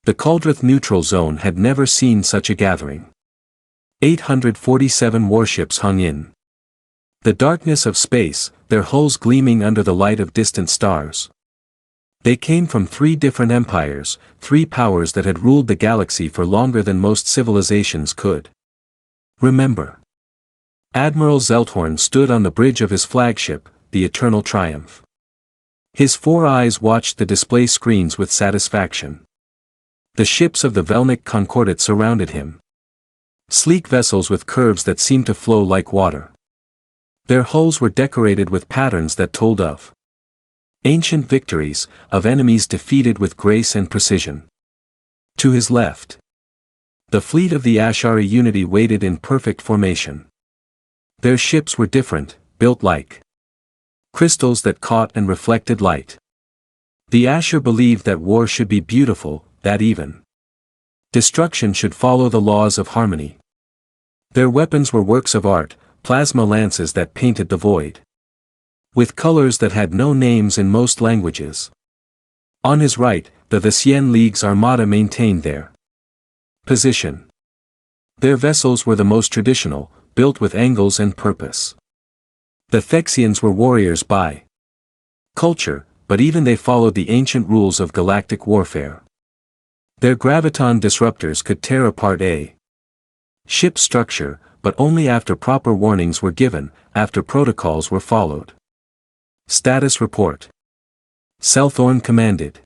The Caldrith neutral zone had never seen such a gathering. 847 warships hung in the darkness of space, their hulls gleaming under the light of distant stars. They came from 3 different empires, 3 powers that had ruled the galaxy for longer than most civilizations could remember. Admiral Zelthorn stood on the bridge of his flagship, the Eternal Triumph. His 4 eyes watched the display screens with satisfaction. The ships of the Velnik Concordat surrounded him. Sleek vessels with curves that seemed to flow like water. Their hulls were decorated with patterns that told of ancient victories, of enemies defeated with grace and precision. To his left, the fleet of the Ashari Unity waited in perfect formation. Their ships were different, built like crystals that caught and reflected light. The Asher believed that war should be beautiful, that even destruction should follow the laws of harmony. Their weapons were works of art, plasma lances that painted the void with colors that had no names in most languages. On his right, the Thessian League's armada maintained their position. Their vessels were the most traditional, built with angles and purpose. The Thexians were warriors by culture, but even they followed the ancient rules of galactic warfare. Their graviton disruptors could tear apart a ship's structure, but only after proper warnings were given, after protocols were followed. Status report. Zelthorn commanded.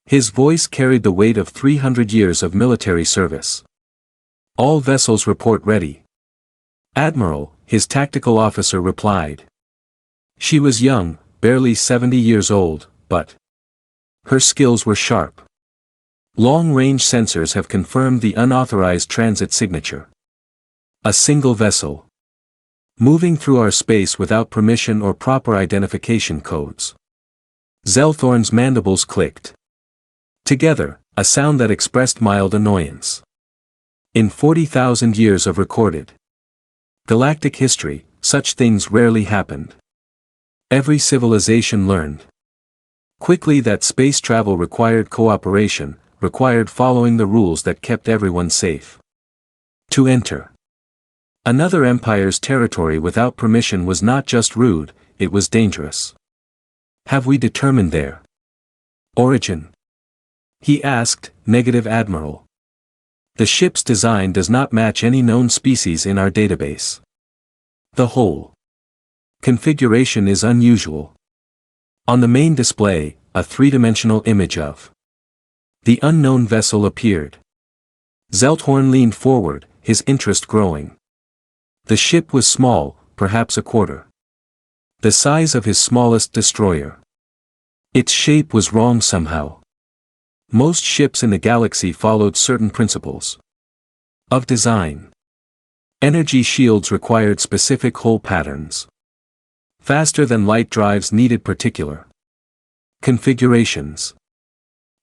His voice carried the weight of 300 years of military service. All vessels report ready. Admiral, his tactical officer replied. She was young, barely 70 years old, but her skills were sharp. Long-range sensors have confirmed the unauthorized transit signature. A single vessel moving through our space without permission or proper identification codes. Zelthorn's mandibles clicked together, a sound that expressed mild annoyance. In 40,000 years of recorded galactic history, such things rarely happened. Every civilization learned quickly that space travel required cooperation, required following the rules that kept everyone safe. To enter another empire's territory without permission was not just rude, it was dangerous. Have we determined their origin? He asked, Negative Admiral. The ship's design does not match any known species in our database. The whole configuration is unusual. On the main display, a 3-dimensional image of the unknown vessel appeared. Zelthorn leaned forward, his interest growing. The ship was small, perhaps a quarter the size of his smallest destroyer. Its shape was wrong somehow. Most ships in the galaxy followed certain principles of design. Energy shields required specific hole patterns. Faster than light drives needed particular configurations.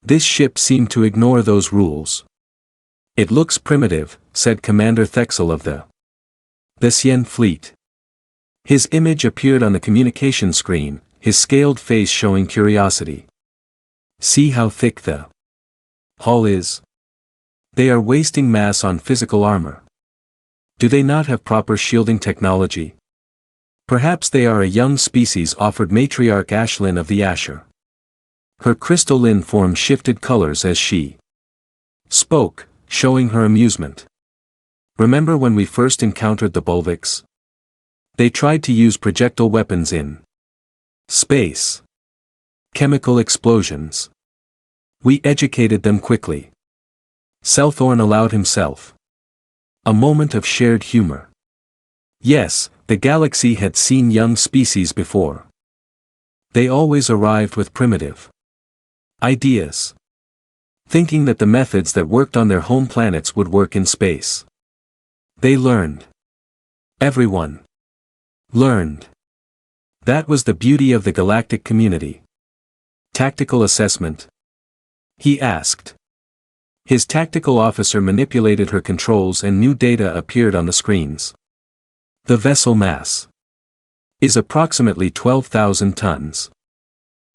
This ship seemed to ignore those rules. It looks primitive, said Commander Thexel of the Thessian fleet. His image appeared on the communication screen, his scaled face showing curiosity. See how thick the hull is? They are wasting mass on physical armor. Do they not have proper shielding technology? Perhaps they are a young species, offered Matriarch Ashlyn of the Asher. Her crystalline form shifted colors as she spoke, showing her amusement. Remember when we first encountered the Bulviks? They tried to use projectile weapons in space. Chemical explosions. We educated them quickly. Zelthorn allowed himself a moment of shared humor. Yes, the galaxy had seen young species before. They always arrived with primitive ideas, thinking that the methods that worked on their home planets would work in space. They learned. Everyone learned. That was the beauty of the galactic community. Tactical assessment? He asked. His tactical officer manipulated her controls and new data appeared on the screens. The vessel mass is approximately 12,000 tons.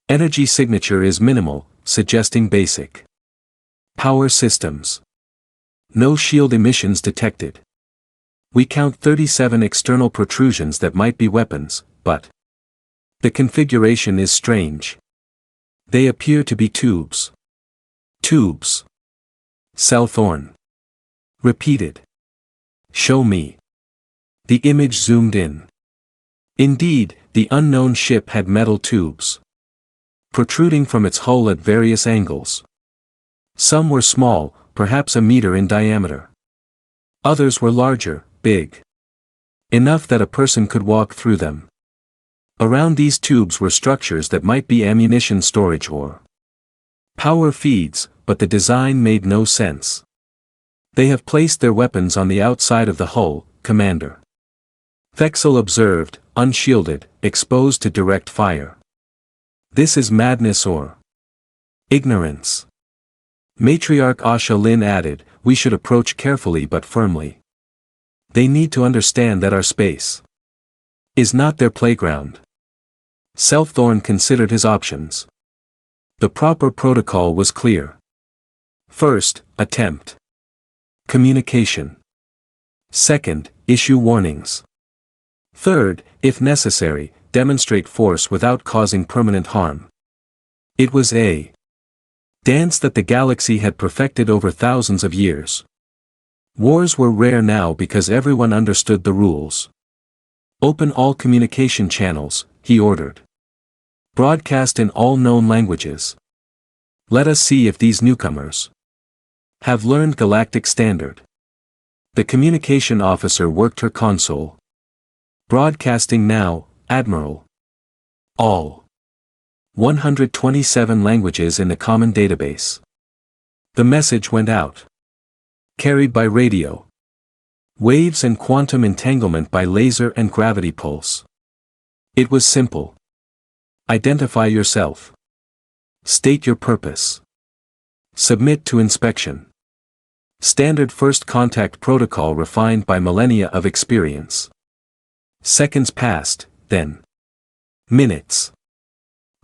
Energy signature is minimal, suggesting basic Power systems. No shield emissions detected. We count 37 external protrusions that might be weapons, but the configuration is strange. They appear to be tubes. Tubes. Southorn repeated. Show me. The image zoomed in. Indeed, the unknown ship had metal tubes protruding from its hull at various angles. Some were small, perhaps a meter in diameter. Others were larger, big. Enough that a person could walk through them. Around these tubes were structures that might be ammunition storage or power feeds, but the design made no sense. They have placed their weapons on the outside of the hull, Commander. Thexel observed, unshielded, exposed to direct fire. This is madness or ignorance. Matriarch Asha Lin added, we should approach carefully but firmly. They need to understand that our space is not their playground. Southorn considered his options. The proper protocol was clear. First, attempt communication. Second, issue warnings. Third, if necessary, demonstrate force without causing permanent harm. It was a dance that the galaxy had perfected over thousands of years. Wars were rare now because everyone understood the rules. Open all communication channels, he ordered. Broadcast in all known languages. Let us see if these newcomers have learned Galactic Standard. The communication officer worked her console. Broadcasting now, Admiral. All 127 languages in the common database. The message went out. Carried by radio waves and quantum entanglement by laser and gravity pulse. It was simple. Identify yourself. State your purpose. Submit to inspection. Standard first contact protocol refined by millennia of experience. Seconds passed, then minutes.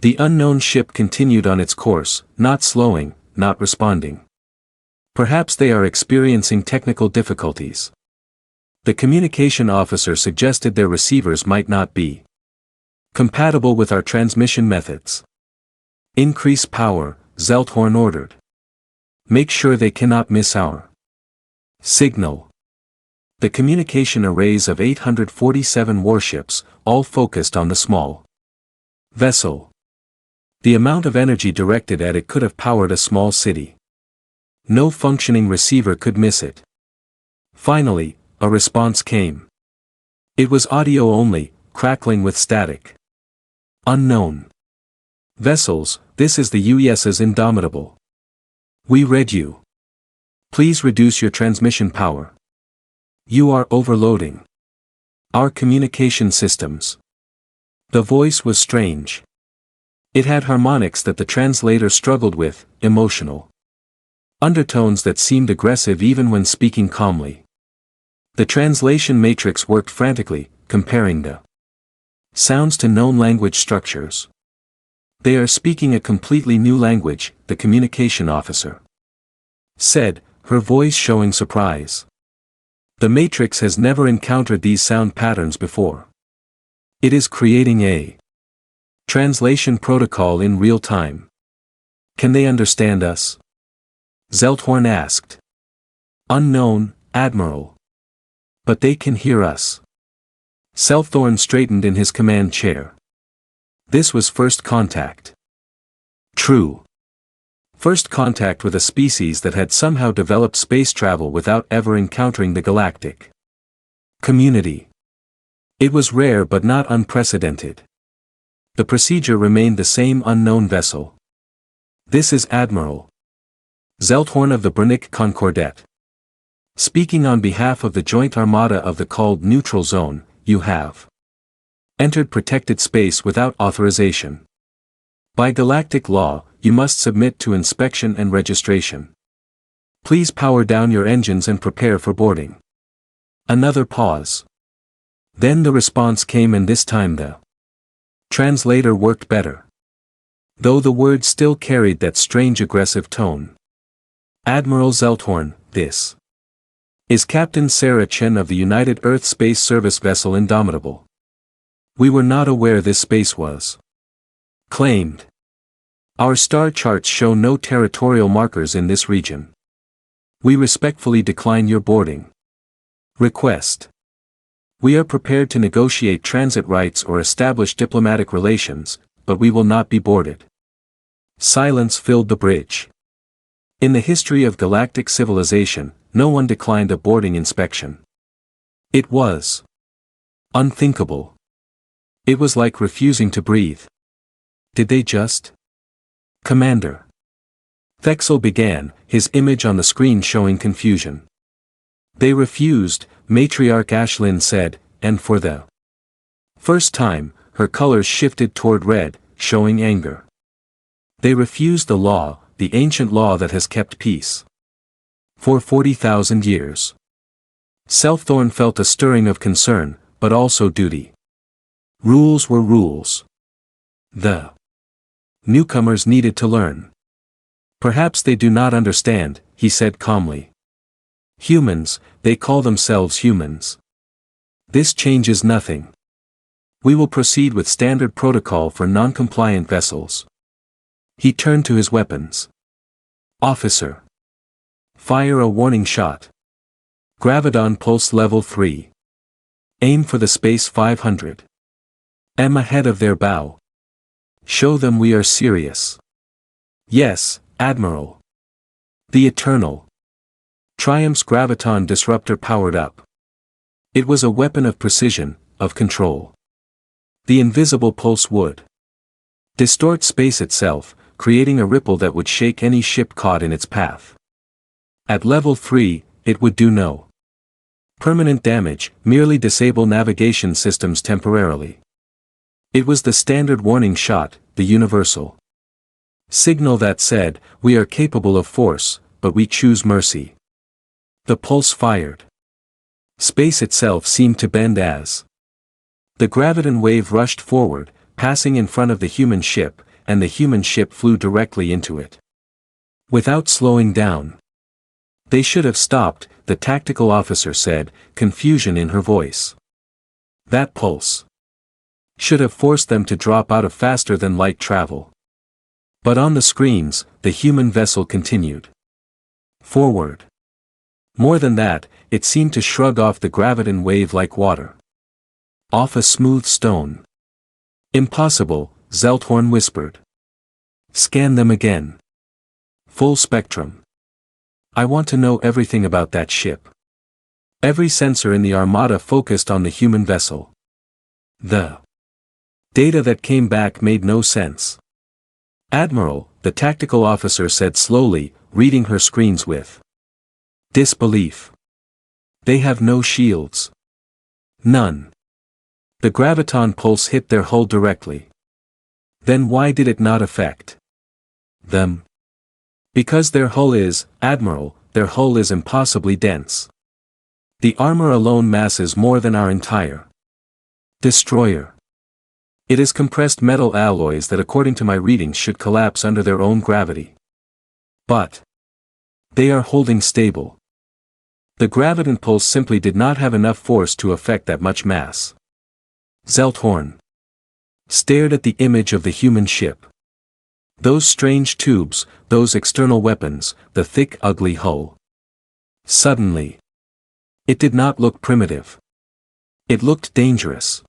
The unknown ship continued on its course, not slowing, not responding. Perhaps they are experiencing technical difficulties. The communication officer suggested their receivers might not be compatible with our transmission methods. Increase power, Zelthorn ordered. Make sure they cannot miss our signal. The communication arrays of 847 warships, all focused on the small vessel. The amount of energy directed at it could have powered a small city. No functioning receiver could miss it. Finally, a response came. It was audio only, crackling with static. Unknown vessels, this is the UES's Indomitable. We read you. Please reduce your transmission power. You are overloading our communication systems. The voice was strange. It had harmonics that the translator struggled with, emotional undertones that seemed aggressive even when speaking calmly. The translation matrix worked frantically, comparing the sounds to known language structures. They are speaking a completely new language, the communication officer said, her voice showing surprise. The matrix has never encountered these sound patterns before. It is creating a translation protocol in real time. Can they understand us? Zelthorn asked. Unknown, Admiral. But they can hear us. Southorn straightened in his command chair. This was first contact. True. First contact with a species that had somehow developed space travel without ever encountering the galactic community. It was rare but not unprecedented. The procedure remained the same unknown vessel. This is Admiral Zelthorn of the Brannick Concordet. Speaking on behalf of the joint armada of the called neutral zone, you have entered protected space without authorization. By galactic law, you must submit to inspection and registration. Please power down your engines and prepare for boarding. Another pause. Then the response came, and this time the translator worked better. Though the words still carried that strange aggressive tone. Admiral Zelthorn, this is Captain Sarah Chen of the United Earth Space Service vessel Indomitable. We were not aware this space was claimed. Our star charts show no territorial markers in this region. We respectfully decline your boarding request. We are prepared to negotiate transit rights or establish diplomatic relations, but we will not be boarded. Silence filled the bridge. In the history of galactic civilization, no one declined a boarding inspection. It was unthinkable. It was like refusing to breathe. Did they just? Commander. Thexel began, his image on the screen showing confusion. They refused, Matriarch Ashlyn said, and for the first time, her colors shifted toward red, showing anger. They refused the law, the ancient law that has kept peace for 40,000 years. Zelthorn felt a stirring of concern, but also duty. Rules were rules. The newcomers needed to learn. Perhaps they do not understand, he said calmly. Humans, they call themselves humans. This changes nothing. We will proceed with standard protocol for non-compliant vessels. He turned to his weapons. Officer. Fire a warning shot. Graviton pulse level 3. Aim for the space 500. M ahead of their bow. Show them we are serious. Yes, Admiral. The Eternal Triumph's graviton disruptor powered up. It was a weapon of precision, of control. The invisible pulse would distort space itself, creating a ripple that would shake any ship caught in its path. At level 3, it would do no permanent damage, merely disable navigation systems temporarily. It was the standard warning shot, the universal signal that said, we are capable of force, but we choose mercy. The pulse fired. Space itself seemed to bend as the graviton wave rushed forward, passing in front of the human ship, and the human ship flew directly into it. Without slowing down. They should have stopped, the tactical officer said, confusion in her voice. That pulse should have forced them to drop out of faster-than-light travel. But on the screens, the human vessel continued forward. More than that, it seemed to shrug off the graviton wave like water off a smooth stone. Impossible, Zelthorn whispered. Scan them again. Full spectrum. I want to know everything about that ship. Every sensor in the armada focused on the human vessel. The data that came back made no sense. Admiral, the tactical officer said slowly, reading her screens with disbelief. They have no shields. None. The graviton pulse hit their hull directly. Then why did it not affect them? Because their hull is, Admiral, their hull is impossibly dense. The armor alone masses more than our entire destroyer. It is compressed metal alloys that according to my readings should collapse under their own gravity. But they are holding stable. The graviton pulse simply did not have enough force to affect that much mass. Zelthorn stared at the image of the human ship. Those strange tubes, those external weapons, the thick ugly hull. Suddenly. It did not look primitive. It looked dangerous.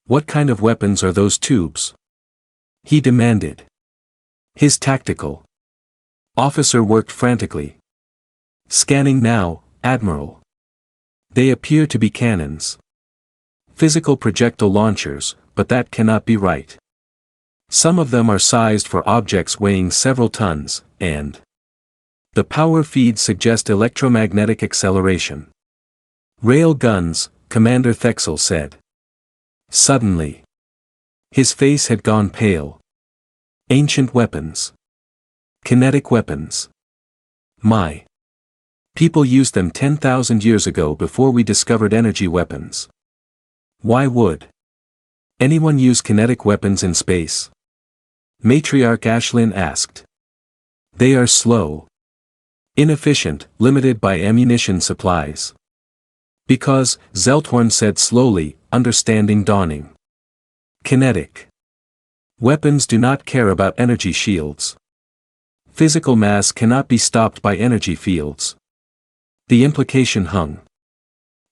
What kind of weapons are those tubes? He demanded. His tactical officer worked frantically. Scanning now, Admiral. They appear to be cannons. Physical projectile launchers, but that cannot be right. Some of them are sized for objects weighing several tons, and the power feeds suggest electromagnetic acceleration. Rail guns, Commander Thexel said. Suddenly. His face had gone pale. Ancient weapons. Kinetic weapons. My people used them 10,000 years ago before we discovered energy weapons. Why would anyone use kinetic weapons in space? Matriarch Ashlyn asked. They are slow. Inefficient, limited by ammunition supplies. Because, Zelthorn said slowly, understanding dawning. Kinetic. Weapons do not care about energy shields. Physical mass cannot be stopped by energy fields. The implication hung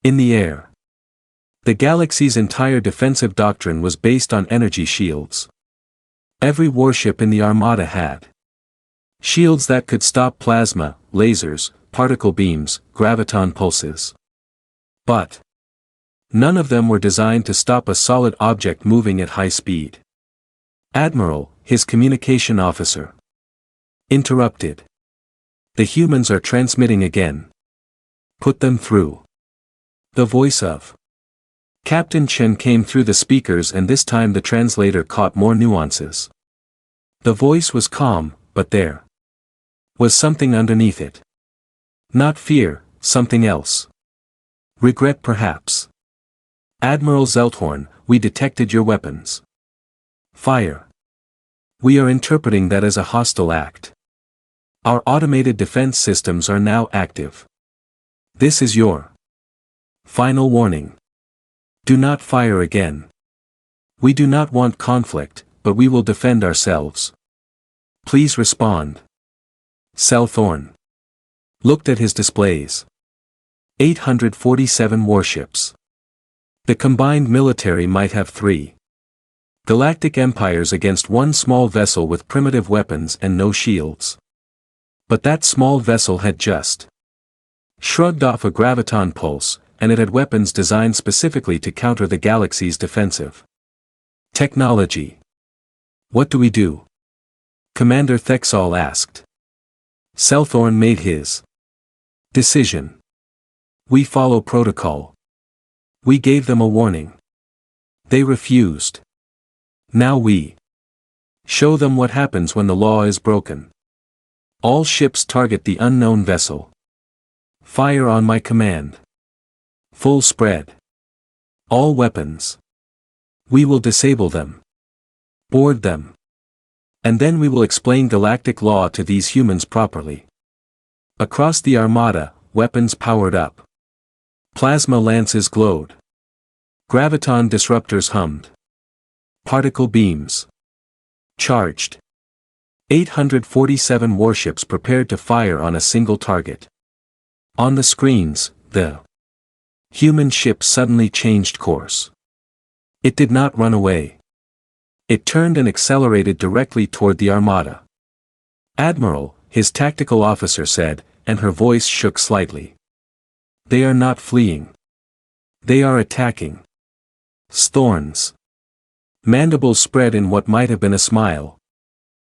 in the air. The galaxy's entire defensive doctrine was based on energy shields. Every warship in the Armada had shields that could stop plasma, lasers, particle beams, graviton pulses. But none of them were designed to stop a solid object moving at high speed. Admiral, his communication officer, interrupted. The humans are transmitting again. Put them through. The voice of Captain Chen came through the speakers, and this time the translator caught more nuances. The voice was calm, but there was something underneath it. Not fear, something else. Regret perhaps. Admiral Zelthorn, we detected your weapons. Fire. We are interpreting that as a hostile act. Our automated defense systems are now active. This is your final warning. Do not fire again. We do not want conflict, but we will defend ourselves. Please respond. Zelthorn looked at his displays. 847 warships. The combined military might have 3 galactic empires against one small vessel with primitive weapons and no shields. But that small vessel had just shrugged off a graviton pulse, and it had weapons designed specifically to counter the galaxy's defensive technology. What do we do? Commander Thexol asked. Zelthorn made his decision. We follow protocol. We gave them a warning. They refused. Now we show them what happens when the law is broken. All ships target the unknown vessel. Fire on my command. Full spread. All weapons. We will disable them. Board them. And then we will explain galactic law to these humans properly. Across the Armada, weapons powered up. Plasma lances glowed. Graviton disruptors hummed. Particle beams charged. 847 warships prepared to fire on a single target. On the screens, the human ship suddenly changed course. It did not run away. It turned and accelerated directly toward the Armada. Admiral, his tactical officer said, and her voice shook slightly. They are not fleeing. They are attacking. Thorns. Mandibles spread in what might have been a smile.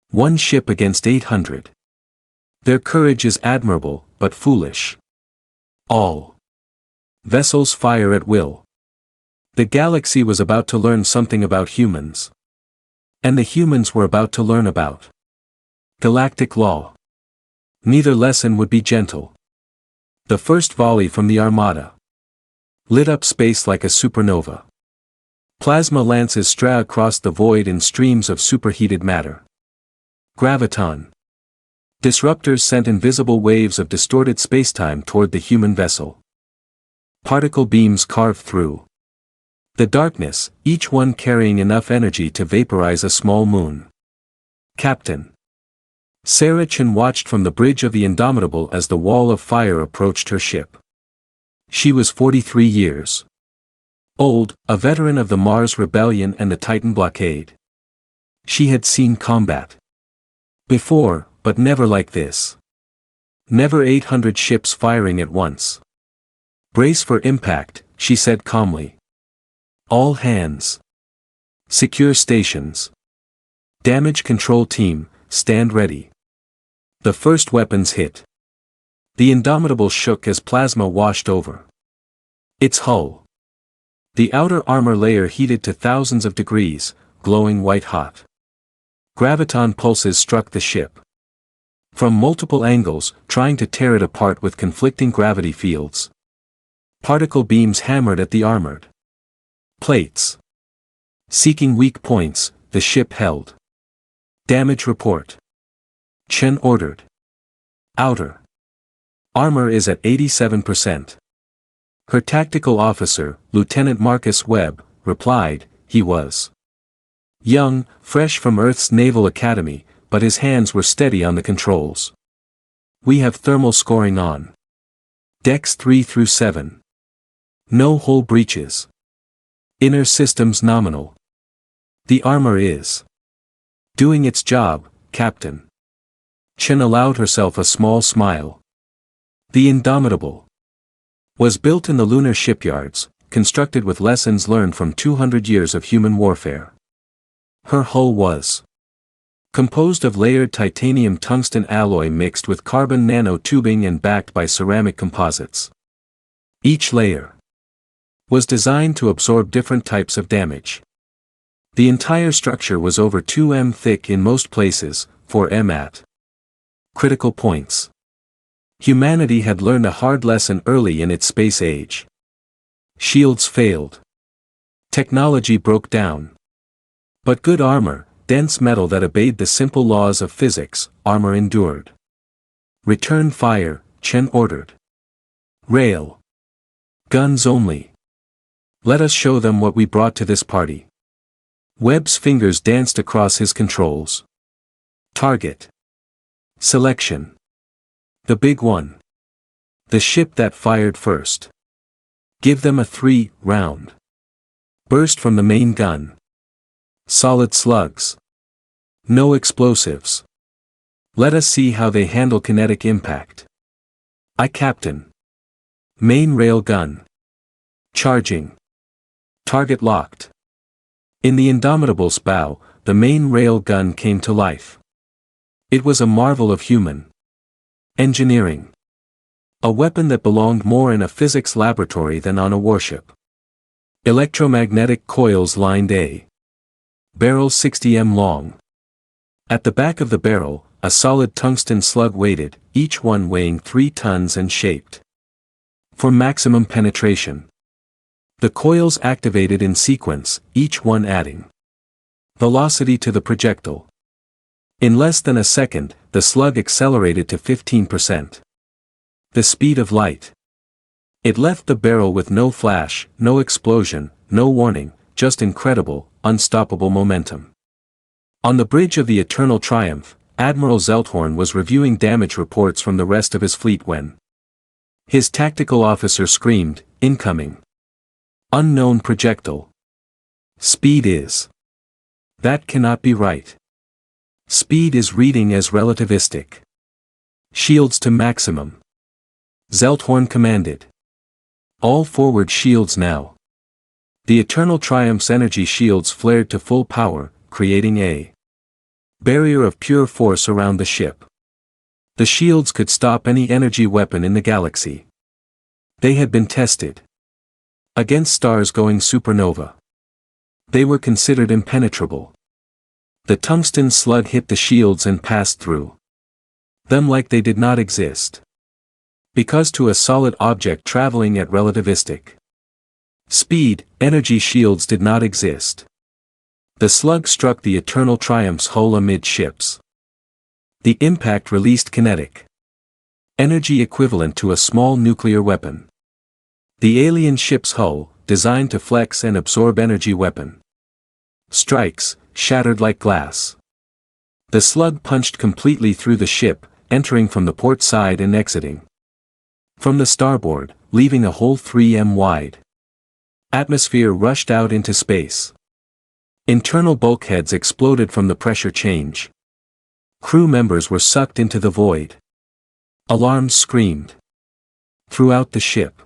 One ship against 800. Their courage is admirable, but foolish. All vessels fire at will. The galaxy was about to learn something about humans. And the humans were about to learn about galactic law. Neither lesson would be gentle. The first volley from the Armada lit up space like a supernova. Plasma lances stray across the void in streams of superheated matter. Graviton disruptors sent invisible waves of distorted spacetime toward the human vessel. Particle beams carved through the darkness, each one carrying enough energy to vaporize a small moon. Captain Sarah Chen watched from the bridge of the Indomitable as the wall of fire approached her ship. She was 43 years old, a veteran of the Mars Rebellion and the Titan blockade. She had seen combat before, but never like this. Never 800 ships firing at once. Brace for impact, she said calmly. All hands. Secure stations. Damage control team, stand ready. The first weapons hit. The Indomitable shook as plasma washed over its hull. The outer armor layer heated to thousands of degrees, glowing white-hot. Graviton pulses struck the ship from multiple angles, trying to tear it apart with conflicting gravity fields. Particle beams hammered at the armored plates. Seeking weak points, the ship held. Damage report. Chen ordered. Outer Armor is at 87%. Her tactical officer, Lieutenant Marcus Webb, replied, he was young, fresh from Earth's Naval Academy, but his hands were steady on the controls. We have thermal scoring on decks 3 through 7. No hull breaches. Inner systems nominal. The armor is doing its job, Captain. Chen allowed herself a small smile. The Indomitable was built in the lunar shipyards, constructed with lessons learned from 200 years of human warfare. Her hull was composed of layered titanium tungsten alloy mixed with carbon nanotubing and backed by ceramic composites. Each layer was designed to absorb different types of damage. The entire structure was over 2 m thick in most places, 4 m at critical points. Humanity had learned a hard lesson early in its space age. Shields failed. Technology broke down. But good armor, dense metal that obeyed the simple laws of physics, armor endured. Return fire, Chen ordered. Rail. Guns only. Let us show them what we brought to this party. Webb's fingers danced across his controls. Target. Selection. The big one. The ship that fired first. Give them a 3-round burst from the main gun. Solid slugs. No explosives. Let us see how they handle kinetic impact. Aye, Captain. Main rail gun. Charging. Target locked. In the Indomitable's bow, the main rail gun came to life. It was a marvel of human engineering. A weapon that belonged more in a physics laboratory than on a warship. Electromagnetic coils lined a barrel 60 m long. At the back of the barrel, a solid tungsten slug waited, each one weighing 3 tons and shaped for maximum penetration. The coils activated in sequence, each one adding velocity to the projectile. In less than a second, the slug accelerated to 15%. The speed of light. It left the barrel with no flash, no explosion, no warning, just incredible, unstoppable momentum. On the bridge of the Eternal Triumph, Admiral Zelthorn was reviewing damage reports from the rest of his fleet when his tactical officer screamed, "Incoming! Unknown projectile! Speed is..." That cannot be right. Speed is reading as relativistic. Shields to maximum. Zelthorn commanded. All forward shields now. The Eternal Triumph's energy shields flared to full power, creating a barrier of pure force around the ship. The shields could stop any energy weapon in the galaxy. They had been tested against stars going supernova. They were considered impenetrable. The tungsten slug hit the shields and passed through them like they did not exist. Because to a solid object traveling at relativistic speed, energy shields did not exist. The slug struck the Eternal Triumph's hull amidships. The impact released kinetic energy equivalent to a small nuclear weapon. The alien ship's hull, designed to flex and absorb energy weapon strikes, shattered like glass. The slug punched completely through the ship, entering from the port side and exiting from the starboard, leaving a hole 3 m wide. Atmosphere rushed out into space. Internal bulkheads exploded from the pressure change. Crew members were sucked into the void. Alarms screamed throughout the ship.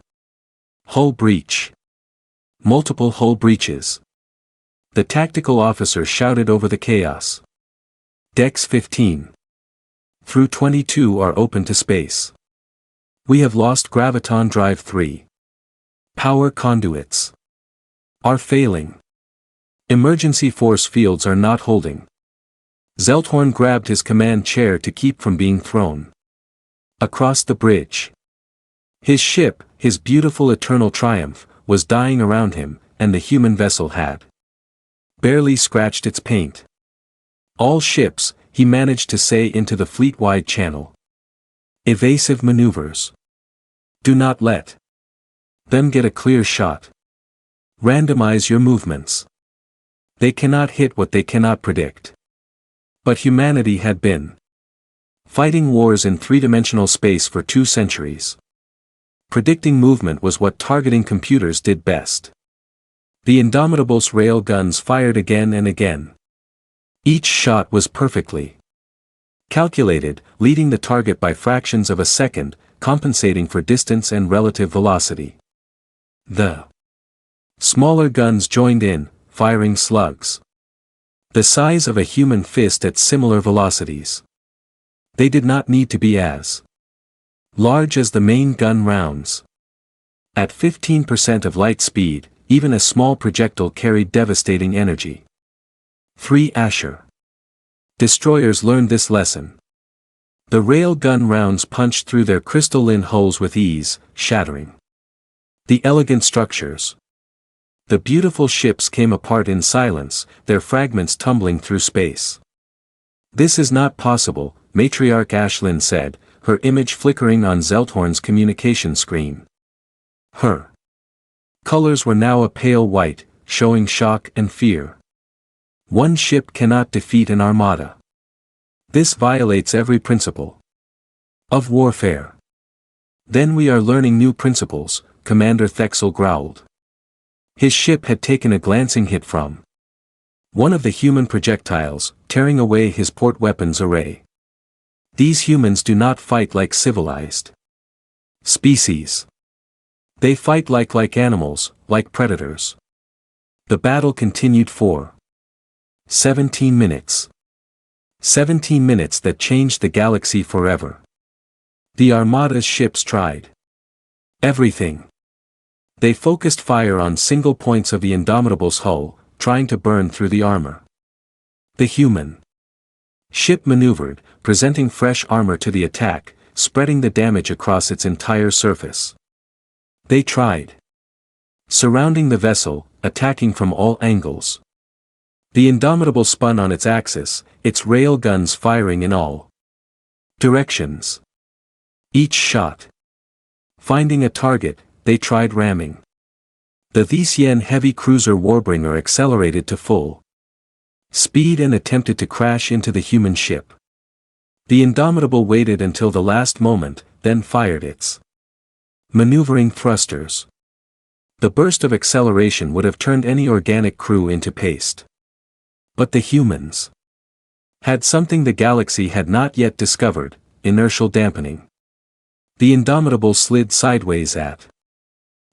Hull breach. Multiple hull breaches. The tactical officer shouted over the chaos. Decks 15 through 22 are open to space. We have lost graviton drive 3. Power conduits are failing. Emergency force fields are not holding. Zelthorn grabbed his command chair to keep from being thrown across the bridge. His ship, his beautiful Eternal Triumph, was dying around him, and the human vessel had barely scratched its paint. All ships, he managed to say into the fleet-wide channel. Evasive maneuvers. Do not let them get a clear shot. Randomize your movements. They cannot hit what they cannot predict. But humanity had been fighting wars in three-dimensional space for 2 centuries. Predicting movement was what targeting computers did best. The Indomitable's rail guns fired again and again. Each shot was perfectly calculated, leading the target by fractions of a second, compensating for distance and relative velocity. The smaller guns joined in, firing slugs the size of a human fist at similar velocities. They did not need to be as large as the main gun rounds. At 15% of light speed, even a small projectile carried devastating energy. 3 Asher destroyers learned this lesson. The rail gun rounds punched through their crystalline hulls with ease, shattering the elegant structures. The beautiful ships came apart in silence, their fragments tumbling through space. This is not possible, Matriarch Ashlyn said, her image flickering on Zelthorn's communication screen. Her colors were now a pale white, showing shock and fear. One ship cannot defeat an armada. This violates every principle of warfare. Then we are learning new principles, Commander Thexel growled. His ship had taken a glancing hit from one of the human projectiles, tearing away his port weapons array. These humans do not fight like civilized species. They fight like animals, like predators. The battle continued for 17 minutes. 17 minutes that changed the galaxy forever. The Armada's ships tried everything. They focused fire on single points of the Indomitable's hull, trying to burn through the armor. The human ship maneuvered, presenting fresh armor to the attack, spreading the damage across its entire surface. They tried surrounding the vessel, attacking from all angles. The Indomitable spun on its axis, its rail guns firing in all directions. Each shot finding a target, they tried ramming. The Thesien heavy cruiser Warbringer accelerated to full speed and attempted to crash into the human ship. The Indomitable waited until the last moment, then fired its maneuvering thrusters. The burst of acceleration would have turned any organic crew into paste. But the humans had something the galaxy had not yet discovered: inertial dampening. The Indomitable slid sideways at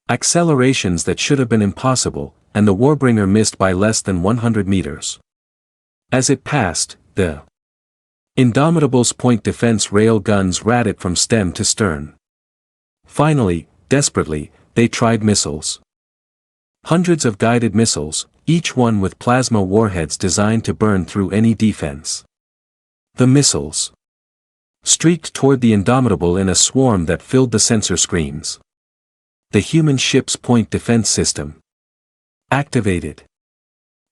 accelerations that should have been impossible, and the Warbringer missed by less than 100 meters. As it passed, the Indomitable's point defense rail guns rattled from stem to stern. Finally, desperately, they tried missiles. Hundreds of guided missiles, each one with plasma warheads designed to burn through any defense. The missiles streaked toward the Indomitable in a swarm that filled the sensor screens. The human ship's point defense system activated.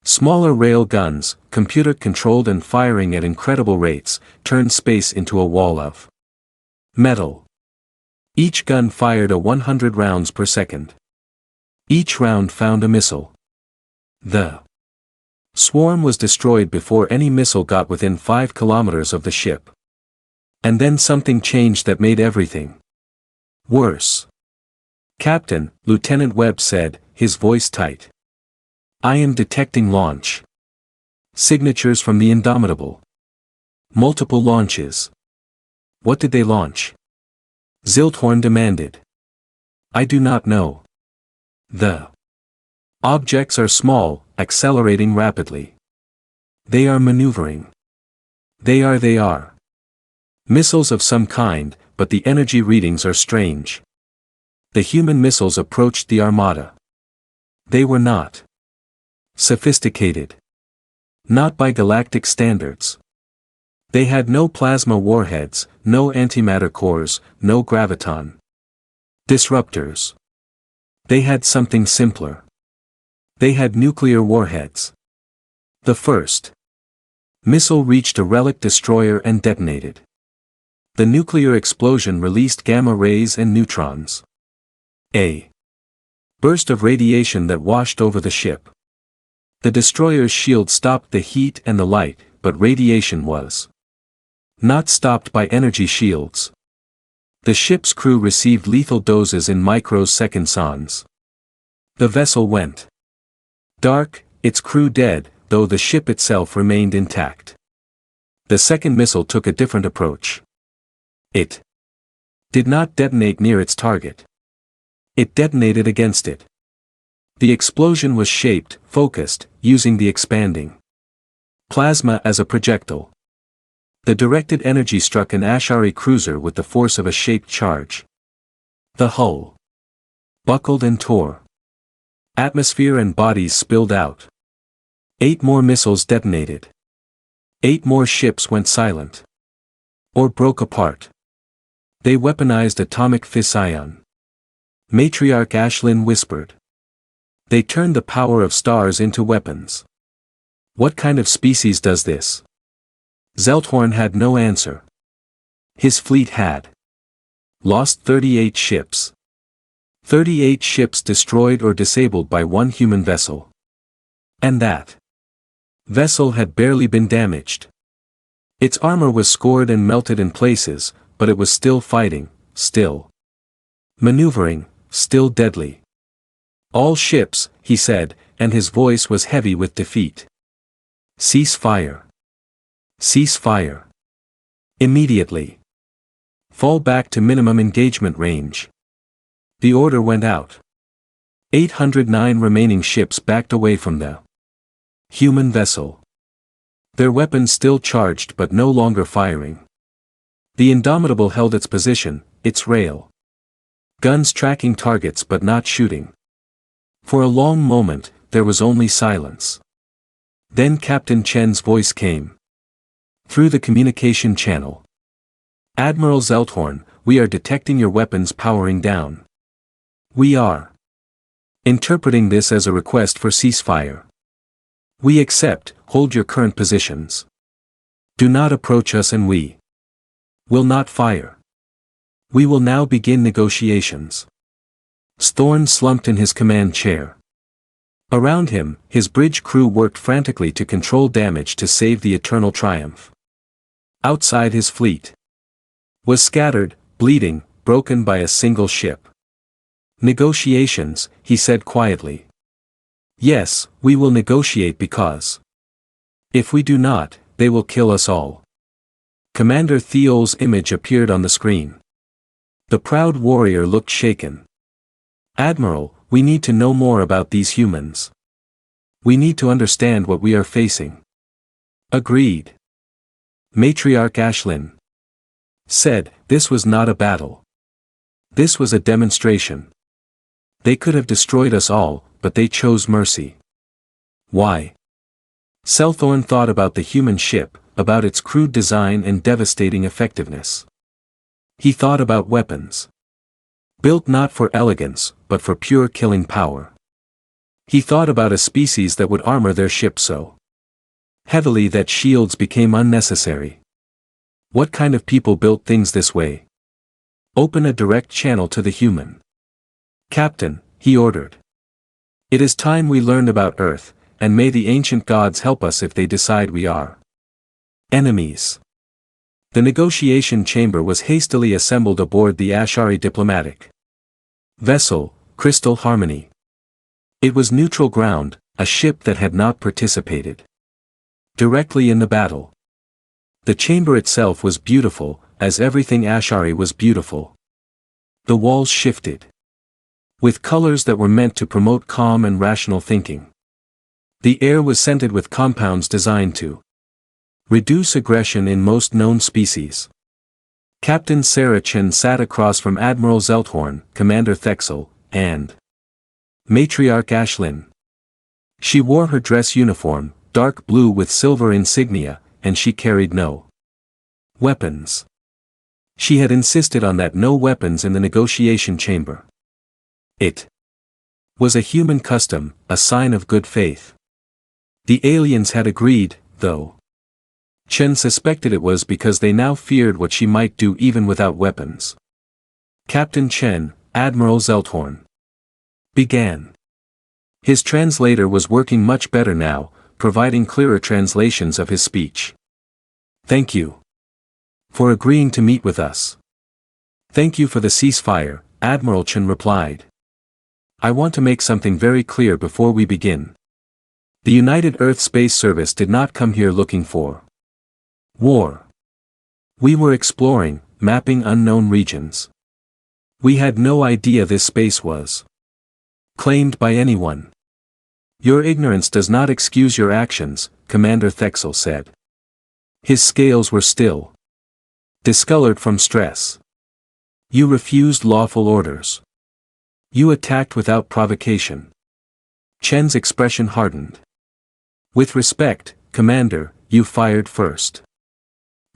Smaller rail guns, computer-controlled and firing at incredible rates, turned space into a wall of metal. Each gun fired 100 rounds per second. Each round found a missile. The swarm was destroyed before any missile got within 5 kilometers of the ship. And then something changed that made everything worse. "Captain," Lieutenant Webb said, his voice tight. "I am detecting launch signatures from the Indomitable. Multiple launches." "What did they launch?" Zildhorn demanded. "I do not know. The objects are small, accelerating rapidly. They are maneuvering. They are missiles of some kind, but the energy readings are strange." The human missiles approached the Armada. They were not sophisticated. Not by galactic standards. They had no plasma warheads, no antimatter cores, no graviton disruptors. They had something simpler. They had nuclear warheads. The first missile reached a relic destroyer and detonated. The nuclear explosion released gamma rays and neutrons. A burst of radiation that washed over the ship. The destroyer's shield stopped the heat and the light, but radiation was not stopped by energy shields. The ship's crew received lethal doses in microseconds. The vessel went dark, its crew dead, though the ship itself remained intact. The second missile took a different approach. It did not detonate near its target. It detonated against it. The explosion was shaped, focused, using the expanding plasma as a projectile. The directed energy struck an Ashari cruiser with the force of a shaped charge. The hull buckled and tore. Atmosphere and bodies spilled out. 8 more missiles detonated. 8 more ships went silent. Or broke apart. They weaponized atomic fission. Matriarch Ashlyn whispered. They turned the power of stars into weapons. What kind of species does this? Zelthorn had no answer. His fleet had lost 38 ships. 38 ships destroyed or disabled by one human vessel. And that vessel had barely been damaged. Its armor was scored and melted in places, but it was still fighting, still maneuvering, still deadly. All ships, he said, and his voice was heavy with defeat. Cease fire. Cease fire. Immediately. Fall back to minimum engagement range. The order went out. 809 remaining ships backed away from the human vessel. Their weapons still charged but no longer firing. The Indomitable held its position, its rail guns tracking targets but not shooting. For a long moment, there was only silence. Then Captain Chen's voice came through the communication channel. Admiral Zelthorn, we are detecting your weapons powering down. We are interpreting this as a request for ceasefire. We accept, hold your current positions. Do not approach us and we will not fire. We will now begin negotiations. Thorn slumped in his command chair. Around him, his bridge crew worked frantically to control damage to save the Eternal Triumph. Outside, his fleet was scattered, bleeding, broken by a single ship. Negotiations, he said quietly. Yes, we will negotiate because if we do not, they will kill us all. Commander Theol's image appeared on the screen. The proud warrior looked shaken. Admiral, we need to know more about these humans. We need to understand what we are facing. Agreed. Matriarch Ashlyn said, this was not a battle. This was a demonstration. They could have destroyed us all, but they chose mercy. Why? Zelthorn thought about the human ship, about its crude design and devastating effectiveness. He thought about weapons. Built not for elegance, but for pure killing power. He thought about a species that would armor their ship so heavily that shields became unnecessary. What kind of people built things this way? Open a direct channel to the human. Captain, he ordered. It is time we learned about Earth, and may the ancient gods help us if they decide we are enemies. The negotiation chamber was hastily assembled aboard the Ashari diplomatic vessel, Crystal Harmony. It was neutral ground, a ship that had not participated directly in the battle. The chamber itself was beautiful, as everything Ashari was beautiful. The walls shifted with colors that were meant to promote calm and rational thinking. The air was scented with compounds designed to reduce aggression in most known species. Captain Sarah Chen sat across from Admiral Zelthorn, Commander Thexel, and Matriarch Ashlyn. She wore her dress uniform, dark blue with silver insignia, and she carried no weapons. She had insisted on that, no weapons in the negotiation chamber. It was a human custom, a sign of good faith. The aliens had agreed, though. Chen suspected it was because they now feared what she might do even without weapons. Captain Chen, Admiral Zelthorn. Began. His translator was working much better now, providing clearer translations of his speech. Thank you for agreeing to meet with us. Thank you for the ceasefire, Admiral Chen replied. I want to make something very clear before we begin. The United Earth Space Service did not come here looking for war. We were exploring, mapping unknown regions. We had no idea this space was claimed by anyone. Your ignorance does not excuse your actions, Commander Thexel said. His scales were still discolored from stress. You refused lawful orders. You attacked without provocation. Chen's expression hardened. With respect, Commander, you fired first.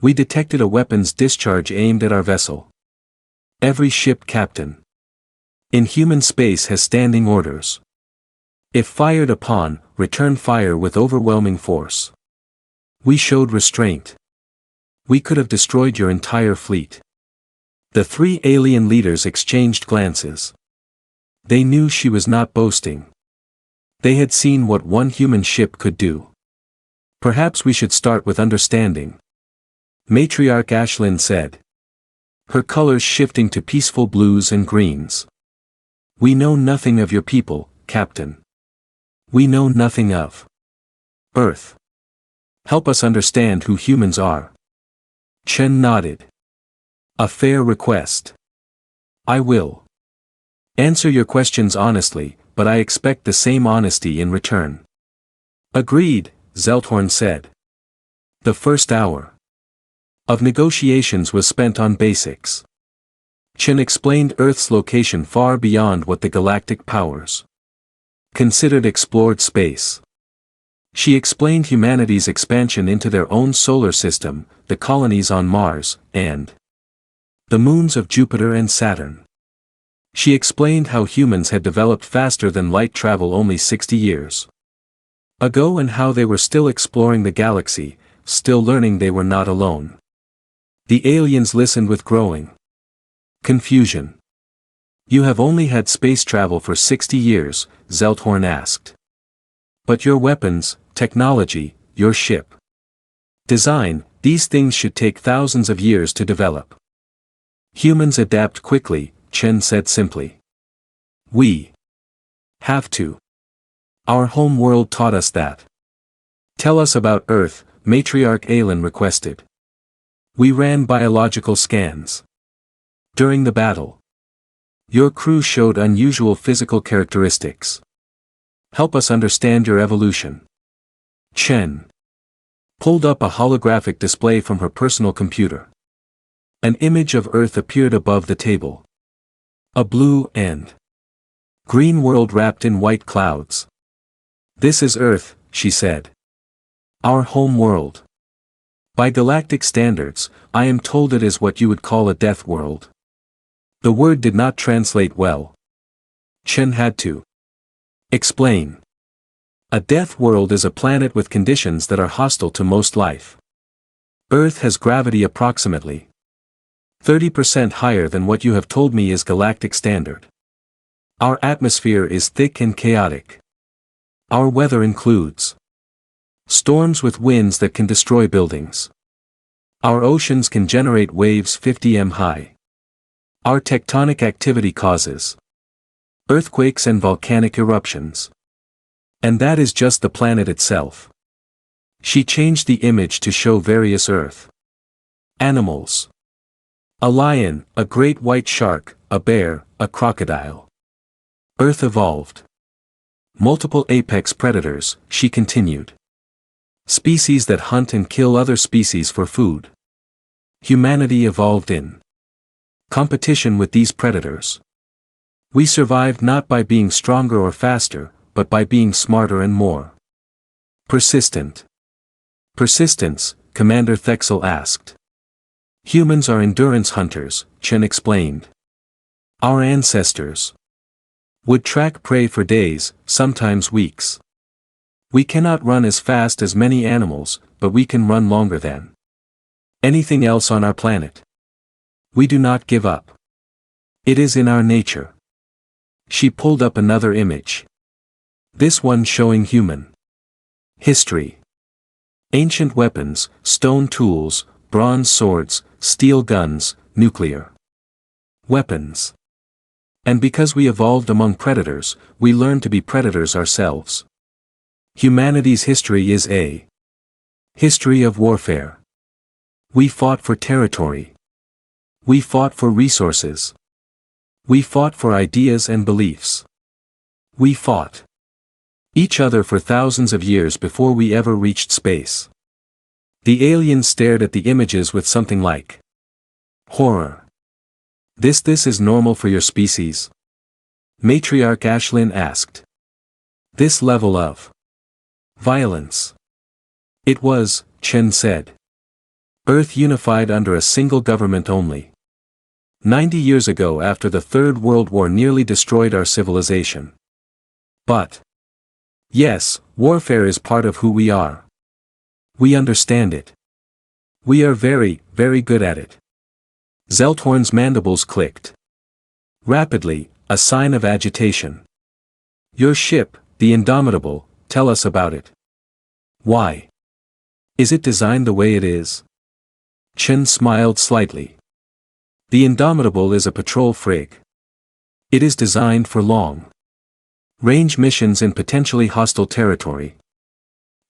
We detected a weapons discharge aimed at our vessel. Every ship captain in human space has standing orders. If fired upon, return fire with overwhelming force. We showed restraint. We could have destroyed your entire fleet. The three alien leaders exchanged glances. They knew she was not boasting. They had seen what one human ship could do. Perhaps we should start with understanding, Matriarch Ashlyn said. Her colors shifting to peaceful blues and greens. We know nothing of your people, Captain. We know nothing of Earth. Help us understand who humans are. Chen nodded. A fair request. I will answer your questions honestly, but I expect the same honesty in return. Agreed, Zelthorn said. The first hour of negotiations was spent on basics. Chen explained Earth's location far beyond what the galactic powers considered explored space. She explained humanity's expansion into their own solar system, the colonies on Mars, and the moons of Jupiter and Saturn. She explained how humans had developed faster than light travel only 60 years ago and how they were still exploring the galaxy, still learning they were not alone. The aliens listened with growing confusion. You have only had space travel for 60 years, Zelthorn asked. But your weapons, technology, your ship design, these things should take thousands of years to develop. Humans adapt quickly, Chen said simply. We have to. Our home world taught us that. Tell us about Earth, Matriarch Aelin requested. We ran biological scans. During the battle, your crew showed unusual physical characteristics. Help us understand your evolution. Chen pulled up a holographic display from her personal computer. An image of Earth appeared above the table. A blue and green world wrapped in white clouds. This is Earth, she said. Our home world. By galactic standards, I am told it is what you would call a death world. The word did not translate well. Chen had to explain. A death world is a planet with conditions that are hostile to most life. Earth has gravity approximately 30% higher than what you have told me is galactic standard. Our atmosphere is thick and chaotic. Our weather includes storms with winds that can destroy buildings. Our oceans can generate waves 50 m high. Our tectonic activity causes earthquakes and volcanic eruptions. And that is just the planet itself. She changed the image to show various Earth animals. A lion, a great white shark, a bear, a crocodile. Earth evolved. Multiple apex predators, she continued. Species that hunt and kill other species for food. Humanity evolved in competition with these predators. We survived not by being stronger or faster, but by being smarter and more persistent. Persistence, Commander Thexel asked. Humans are endurance hunters, Chen explained. Our ancestors would track prey for days, sometimes weeks. We cannot run as fast as many animals, but we can run longer than anything else on our planet. We do not give up. It is in our nature. She pulled up another image. This one showing human history. Ancient weapons, stone tools, bronze swords, steel guns, nuclear weapons. And because we evolved among predators, we learned to be predators ourselves. Humanity's history is a history of warfare. We fought for territory. We fought for resources. We fought for ideas and beliefs. We fought each other for thousands of years before we ever reached space. The aliens stared at the images with something like horror. This is normal for your species? Matriarch Ashlyn asked. This level of violence. It was, Chen said. Earth unified under a single government only. 90 years ago after the Third World War nearly destroyed our civilization. But yes, warfare is part of who we are. We understand it. We are very, very good at it. Zelthorn's mandibles clicked rapidly, a sign of agitation. Your ship, the Indomitable, tell us about it. Why? Is it designed the way it is? Chen smiled slightly. The Indomitable is a patrol frig. It is designed for long-range missions in potentially hostile territory.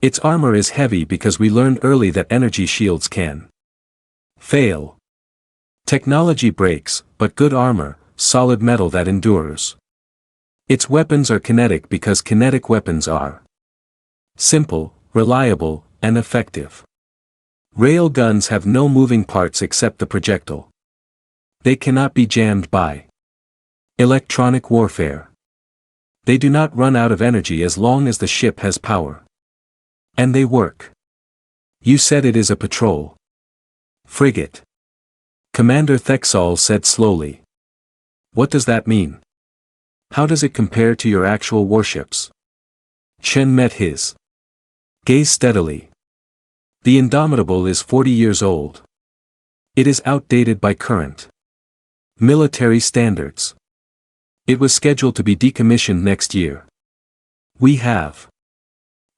Its armor is heavy because we learned early that energy shields can fail. Technology breaks, but good armor, solid metal that endures. Its weapons are kinetic because kinetic weapons are simple, reliable, and effective. Rail guns have no moving parts except the projectile. They cannot be jammed by electronic warfare. They do not run out of energy as long as the ship has power. And they work. You said it is a patrol frigate. Commander Thexol said slowly. What does that mean? How does it compare to your actual warships? Chen met his gaze steadily. The Indomitable is 40 years old. It is outdated by current military standards. It was scheduled to be decommissioned next year. We have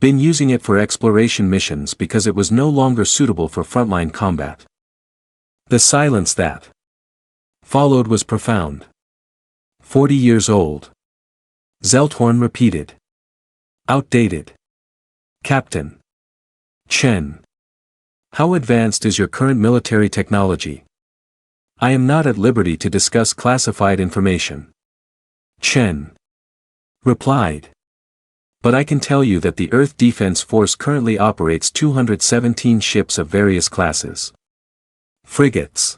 been using it for exploration missions because it was no longer suitable for frontline combat. The silence that followed was profound. 40 years old. Zelthorn repeated. Outdated. Captain Chen. How advanced is your current military technology? I am not at liberty to discuss classified information. Chen replied. But I can tell you that the Earth Defense Force currently operates 217 ships of various classes. Frigates.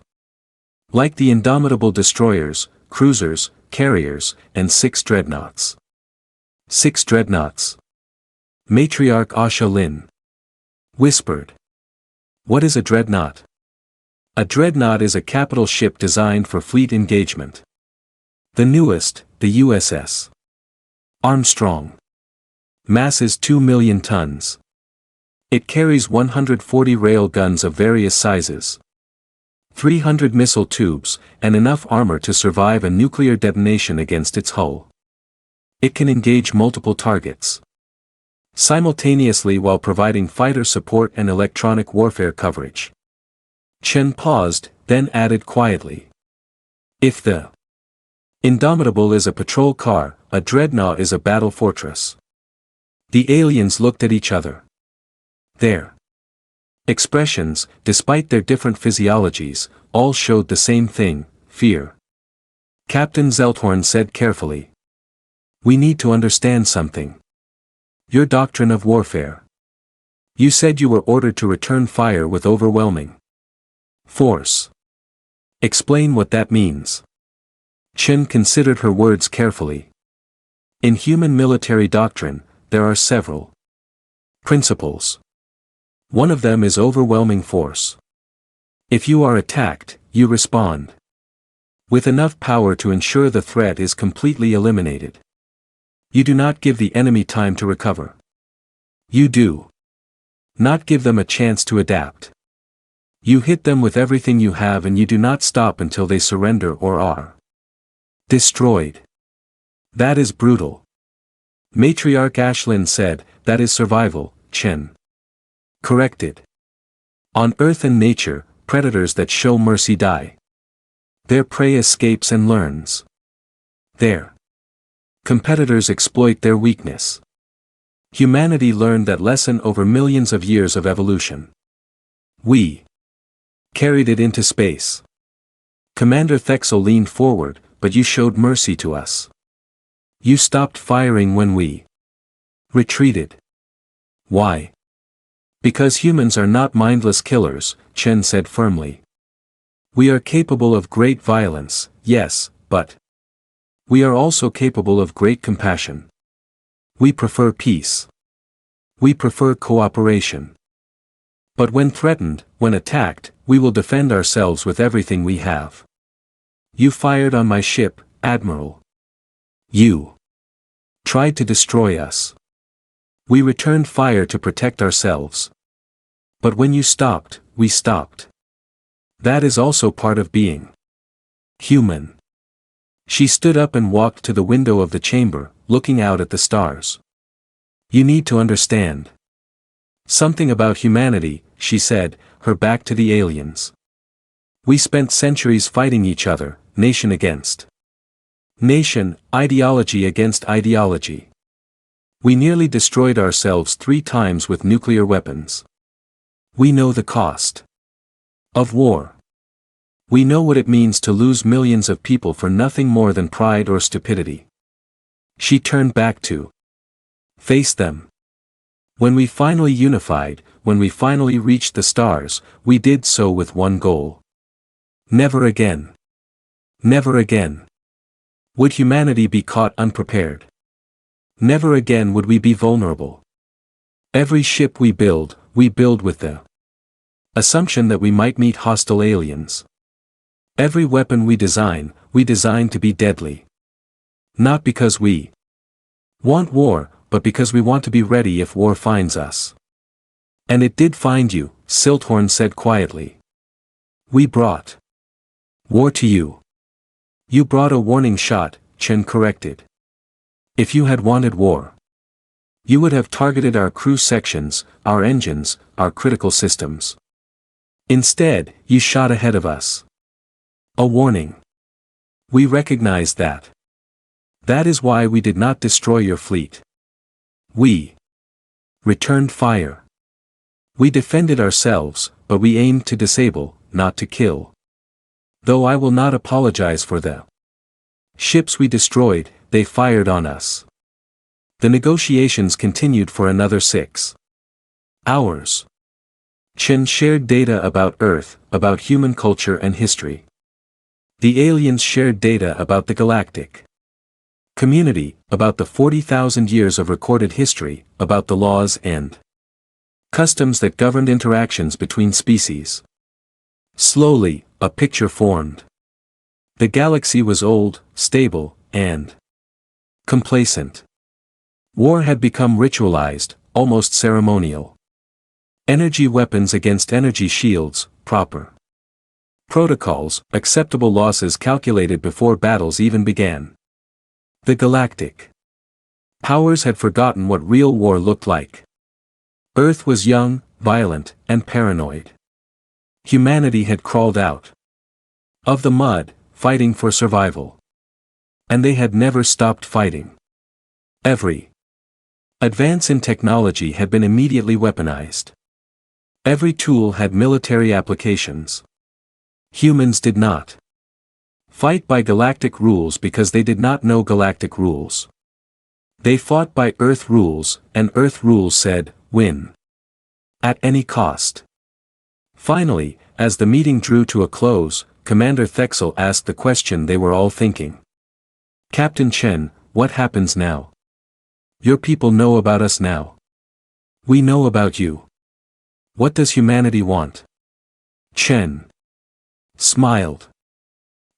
Like the Indomitable destroyers, cruisers, carriers, and 6 dreadnoughts. 6 dreadnoughts. Matriarch Asha Lin whispered. What is a dreadnought? A dreadnought is a capital ship designed for fleet engagement. The newest, the USS Armstrong. Mass is 2 million tons. It carries 140 rail guns of various sizes, 300 missile tubes, and enough armor to survive a nuclear detonation against its hull. It can engage multiple targets simultaneously while providing fighter support and electronic warfare coverage. Chen paused, then added quietly. If the Indomitable is a patrol car, a dreadnought is a battle fortress. The aliens looked at each other. Their expressions, despite their different physiologies, all showed the same thing, fear. Captain Zelthorn said carefully. We need to understand something. Your doctrine of warfare. You said you were ordered to return fire with overwhelming force. Explain what that means. Chen considered her words carefully. In human military doctrine, there are several principles. One of them is overwhelming force. If you are attacked, you respond with enough power to ensure the threat is completely eliminated. You do not give the enemy time to recover. You do not give them a chance to adapt. You hit them with everything you have and you do not stop until they surrender or are destroyed. That is brutal. Matriarch Ashlyn said, that is survival, Chen corrected. On Earth and nature, predators that show mercy die. Their prey escapes and learns. Their competitors exploit their weakness. Humanity learned that lesson over millions of years of evolution. We carried it into space. Commander Thexel leaned forward, but you showed mercy to us. You stopped firing when we retreated. Why? Because humans are not mindless killers, Chen said firmly. We are capable of great violence, yes, but we are also capable of great compassion. We prefer peace. We prefer cooperation. But when threatened, when attacked, we will defend ourselves with everything we have. You fired on my ship, Admiral. You tried to destroy us. We returned fire to protect ourselves. But when you stopped, we stopped. That is also part of being human. She stood up and walked to the window of the chamber, looking out at the stars. You need to understand something about humanity, she said, her back to the aliens. We spent centuries fighting each other, nation against nation, ideology against ideology. We nearly destroyed ourselves 3 times with nuclear weapons. We know the cost of war. We know what it means to lose millions of people for nothing more than pride or stupidity. She turned back to face them. When we finally unified, when we finally reached the stars, we did so with one goal. Never again. Never again would humanity be caught unprepared. Never again would we be vulnerable. Every ship we build with the assumption that we might meet hostile aliens. Every weapon we design to be deadly. Not because we want war, but because we want to be ready if war finds us. And it did find you, Silthorn said quietly. We brought war to you. You brought a warning shot, Chen corrected. If you had wanted war, you would have targeted our crew sections, our engines, our critical systems. Instead, you shot ahead of us. A warning. We recognized that. That is why we did not destroy your fleet. We returned fire. We defended ourselves, but we aimed to disable, not to kill. Though I will not apologize for the ships we destroyed, they fired on us. The negotiations continued for another 6 hours. Chen shared data about Earth, about human culture and history. The aliens shared data about the galactic community, about the 40,000 years of recorded history, about the laws and customs that governed interactions between species. Slowly, a picture formed. The galaxy was old, stable, and complacent. War had become ritualized, almost ceremonial. Energy weapons against energy shields, proper protocols, acceptable losses calculated before battles even began. The galactic powers had forgotten what real war looked like. Earth was young, violent, and paranoid. Humanity had crawled out of the mud, fighting for survival. And they had never stopped fighting. Every advance in technology had been immediately weaponized. Every tool had military applications. Humans did not fight by galactic rules because they did not know galactic rules. They fought by Earth rules, and Earth rules said, win. At any cost. Finally, as the meeting drew to a close, Commander Thexel asked the question they were all thinking. Captain Chen, what happens now? Your people know about us now. We know about you. What does humanity want? Chen smiled.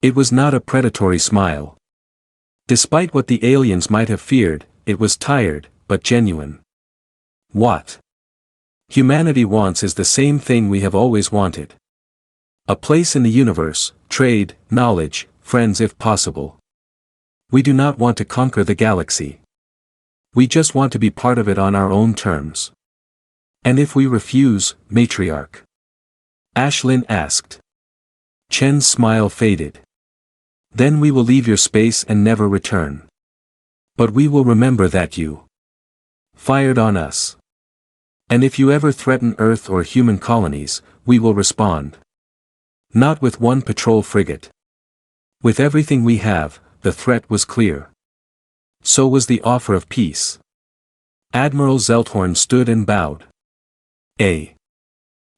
It was not a predatory smile. Despite what the aliens might have feared, it was tired, but genuine. What humanity wants is the same thing we have always wanted. A place in the universe, trade, knowledge, friends if possible. We do not want to conquer the galaxy. We just want to be part of it on our own terms. And if we refuse, matriarch? Ashlyn asked. Chen's smile faded. Then we will leave your space and never return. But we will remember that you fired on us. And if you ever threaten Earth or human colonies, we will respond. Not with one patrol frigate. With everything we have, the threat was clear. So was the offer of peace. Admiral Zelthorn stood and bowed. A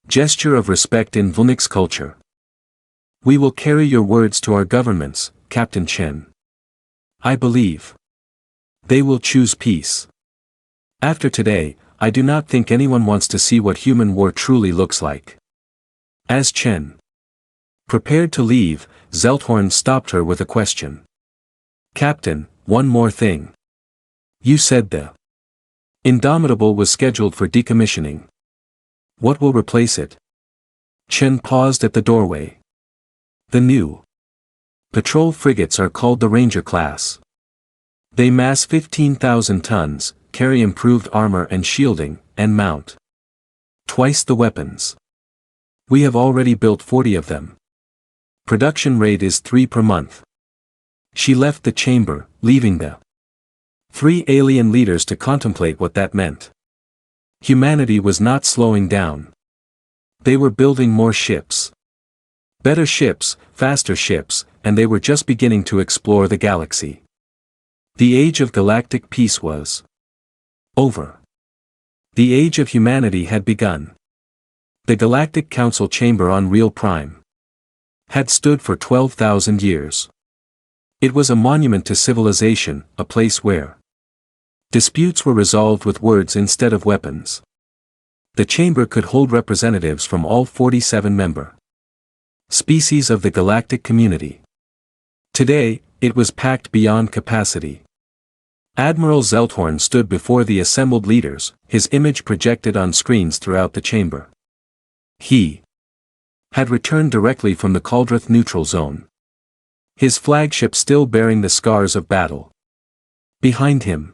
gesture of respect in Vlnix culture. We will carry your words to our governments, Captain Chen. I believe they will choose peace. After today, I do not think anyone wants to see what human war truly looks like. As Chen prepared to leave, Zelthorn stopped her with a question. Captain, one more thing. You said the Indomitable was scheduled for decommissioning. What will replace it? Chen paused at the doorway. The new patrol frigates are called the Ranger class. They mass 15,000 tons, carry improved armor and shielding, and mount twice the weapons. We have already built 40 of them. Production rate is 3 per month. She left the chamber, leaving the 3 alien leaders to contemplate what that meant. Humanity was not slowing down. They were building more ships. Better ships, faster ships, and they were just beginning to explore the galaxy. The age of galactic peace was over. The age of humanity had begun. The Galactic Council chamber on Real Prime had stood for 12,000 years. It was a monument to civilization, a place where disputes were resolved with words instead of weapons. The chamber could hold representatives from all 47 member species of the galactic community. Today, it was packed beyond capacity. Admiral Zelthorn stood before the assembled leaders, his image projected on screens throughout the chamber. He had returned directly from the Caldrith neutral zone. His flagship still bearing the scars of battle. Behind him,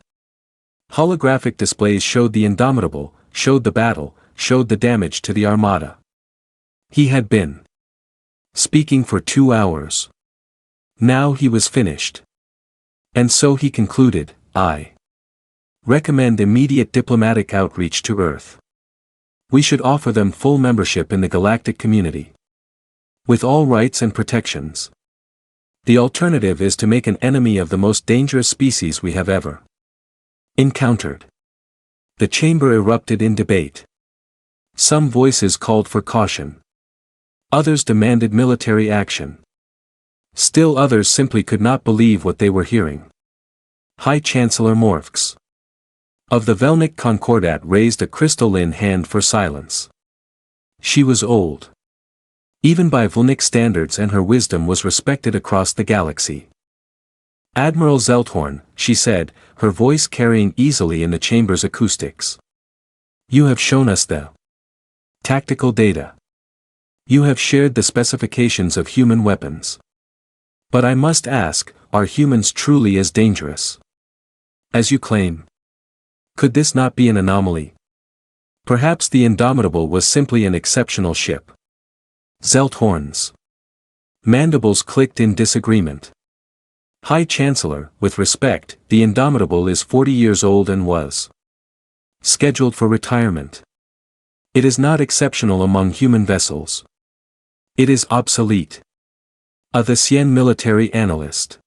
holographic displays showed the Indomitable, showed the battle, showed the damage to the Armada. He had been speaking for 2 hours. Now he was finished. And so he concluded, I recommend immediate diplomatic outreach to Earth. We should offer them full membership in the galactic community, with all rights and protections. The alternative is to make an enemy of the most dangerous species we have ever encountered. The chamber erupted in debate. Some voices called for caution. Others demanded military action. Still others simply could not believe what they were hearing. High Chancellor Morphx of the Velnik Concordat raised a crystalline hand for silence. She was old. Even by Vlnik standards, and her wisdom was respected across the galaxy. Admiral Zelthorn, she said, her voice carrying easily in the chamber's acoustics. You have shown us the tactical data. You have shared the specifications of human weapons. But I must ask, are humans truly as dangerous as you claim? Could this not be an anomaly? Perhaps the Indomitable was simply an exceptional ship. Zelthorn's mandibles clicked in disagreement. High Chancellor, with respect, the Indomitable is 40 years old and was scheduled for retirement. It is not exceptional among human vessels. It is obsolete. The Cien military analyst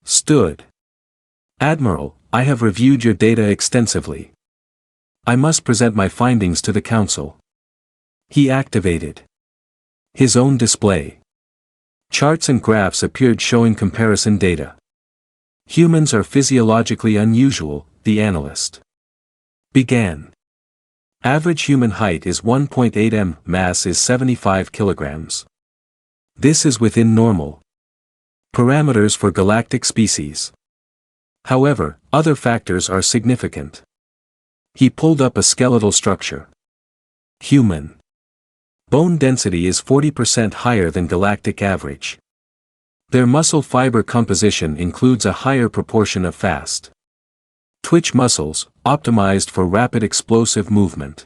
stood. Admiral, I have reviewed your data extensively. I must present my findings to the Council. He activated his own display. Charts and graphs appeared showing comparison data. Humans are physiologically unusual, the analyst began. Average human height is 1.8 m, mass is 75 kilograms. This is within normal parameters for galactic species. However, other factors are significant. He pulled up a skeletal structure. Human. Bone density is 40% higher than galactic average. Their muscle fiber composition includes a higher proportion of fast twitch muscles, optimized for rapid explosive movement.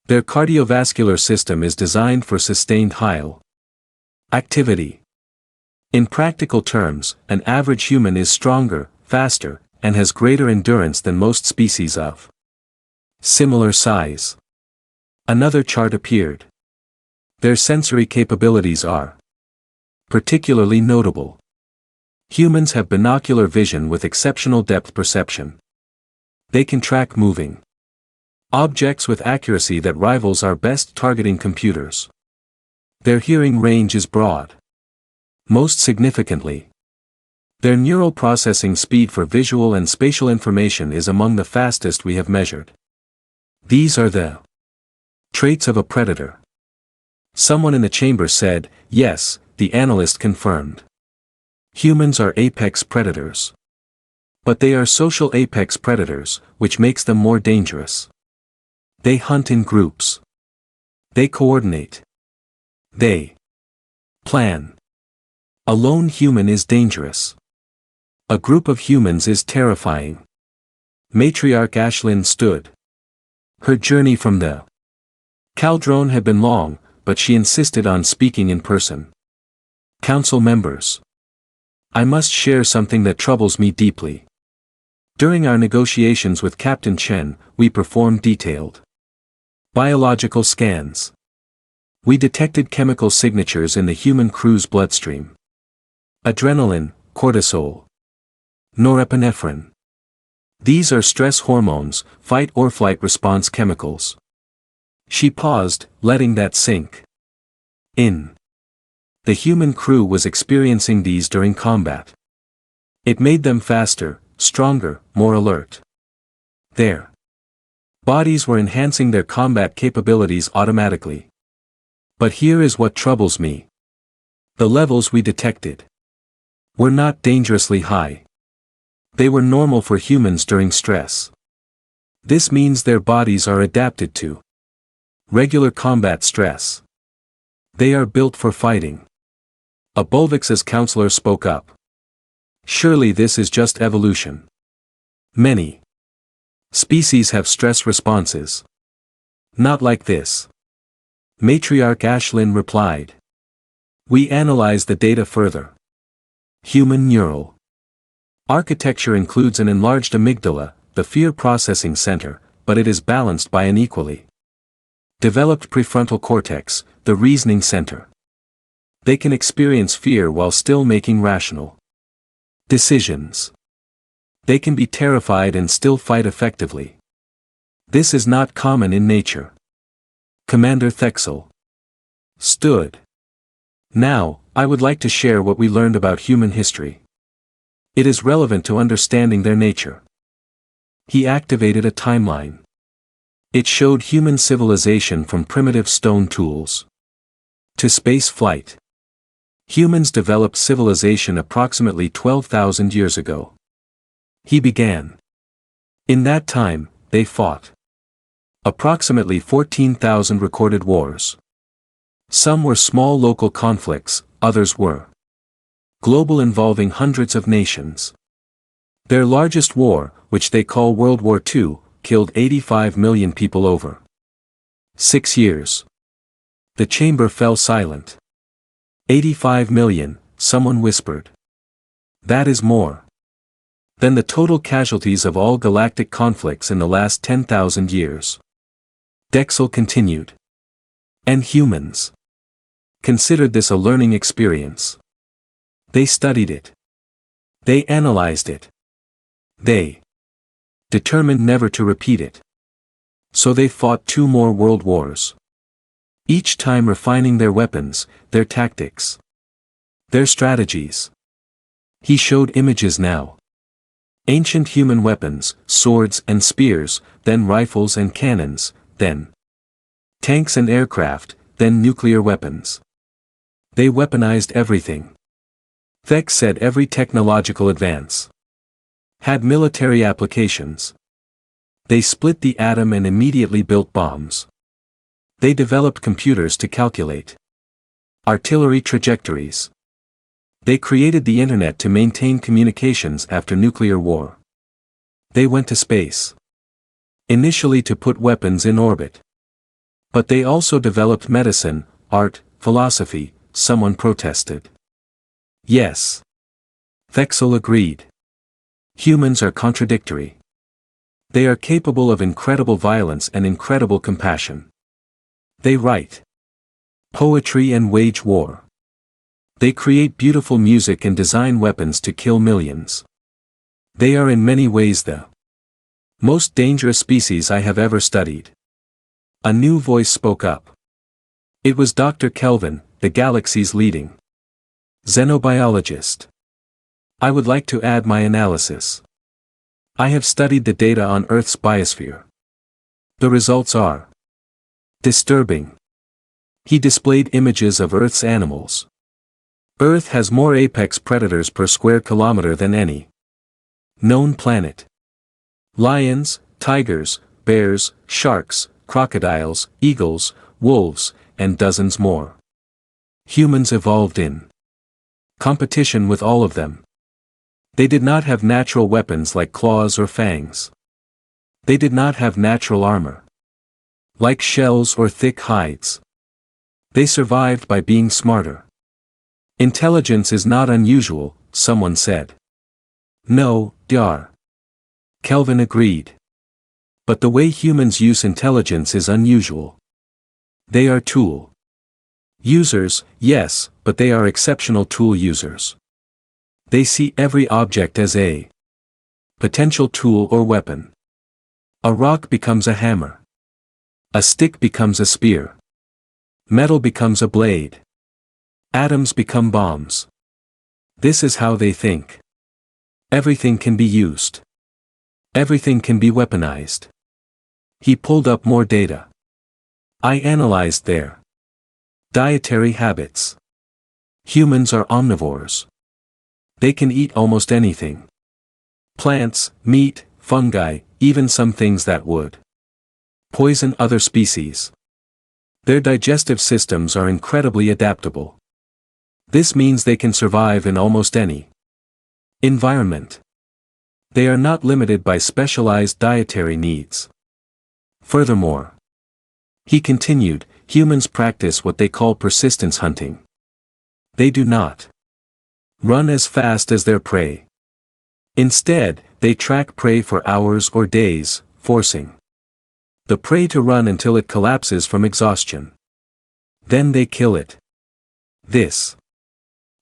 Their cardiovascular system is designed for sustained high activity. In practical terms, an average human is stronger, faster, and has greater endurance than most species of similar size. Another chart appeared. Their sensory capabilities are particularly notable. Humans have binocular vision with exceptional depth perception. They can track moving objects with accuracy that rivals our best targeting computers. Their hearing range is broad. Most significantly, their neural processing speed for visual and spatial information is among the fastest we have measured. These are the traits of a predator. Someone in the chamber said, yes, the analyst confirmed. Humans are apex predators. But they are social apex predators, which makes them more dangerous. They hunt in groups. They coordinate. They plan. A lone human is dangerous. A group of humans is terrifying. Matriarch Ashlyn stood. Her journey from the Caldrone had been long, but she insisted on speaking in person. Council members. I must share something that troubles me deeply. During our negotiations with Captain Chen, we performed detailed biological scans. We detected chemical signatures in the human crew's bloodstream. Adrenaline, cortisol, norepinephrine. These are stress hormones, fight or flight response chemicals. She paused, letting that sink in. The human crew was experiencing these during combat. It made them faster, stronger, more alert. Their bodies were enhancing their combat capabilities automatically. But here is what troubles me. The levels we detected were not dangerously high. They were normal for humans during stress. This means their bodies are adapted to regular combat stress. They are built for fighting. A Bolvix's counselor spoke up. Surely this is just evolution. Many species have stress responses. Not like this. Matriarch Ashlyn replied. We analyzed the data further. Human neural architecture includes an enlarged amygdala, the fear processing center, but it is balanced by an equally developed prefrontal cortex, the reasoning center. They can experience fear while still making rational decisions. They can be terrified and still fight effectively. This is not common in nature. Commander Thexel stood. Now, I would like to share what we learned about human history. It is relevant to understanding their nature. He activated a timeline. It showed human civilization from primitive stone tools to space flight. Humans developed civilization approximately 12,000 years ago. He began. In that time, they fought approximately 14,000 recorded wars. Some were small local conflicts, others were global, involving hundreds of nations. Their largest war, which they call World War II, killed 85 million people over 6 years. The chamber fell silent. 85 million, someone whispered. That is more than the total casualties of all galactic conflicts in the last 10,000 years. Dexel continued. And humans considered this a learning experience. They studied it. They analyzed it. They determined never to repeat it. So they fought 2 more world wars. Each time refining their weapons, their tactics, their strategies. He showed images now. Ancient human weapons, swords and spears, then rifles and cannons, then tanks and aircraft, then nuclear weapons. They weaponized everything. Thex said every technological advance had military applications. They split the atom and immediately built bombs. They developed computers to calculate artillery trajectories. They created the internet to maintain communications after nuclear war. They went to space. Initially to put weapons in orbit. But they also developed medicine, art, philosophy, someone protested. Yes. Thexel agreed. Humans are contradictory. They are capable of incredible violence and incredible compassion. They write poetry and wage war. They create beautiful music and design weapons to kill millions. They are in many ways the most dangerous species I have ever studied. A new voice spoke up. It was Dr. Kelvin, the galaxy's leading xenobiologist. I would like to add my analysis. I have studied the data on Earth's biosphere. The results are disturbing. He displayed images of Earth's animals. Earth has more apex predators per square kilometer than any known planet. Lions, tigers, bears, sharks, crocodiles, eagles, wolves, and dozens more. Humans evolved in competition with all of them. They did not have natural weapons like claws or fangs. They did not have natural armor like shells or thick hides. They survived by being smarter. Intelligence is not unusual, someone said. No, Dr. Kelvin agreed. But the way humans use intelligence is unusual. They are tool users, yes, but they are exceptional tool users. They see every object as a potential tool or weapon. A rock becomes a hammer. A stick becomes a spear. Metal becomes a blade. Atoms become bombs. This is how they think. Everything can be used. Everything can be weaponized. He pulled up more data. I analyzed their dietary habits. Humans are omnivores. They can eat almost anything. Plants, meat, fungi, even some things that would poison other species. Their digestive systems are incredibly adaptable. This means they can survive in almost any environment. They are not limited by specialized dietary needs. Furthermore, he continued, humans practice what they call persistence hunting. They do not run as fast as their prey. Instead, they track prey for hours or days, forcing the prey to run until it collapses from exhaustion. Then they kill it. This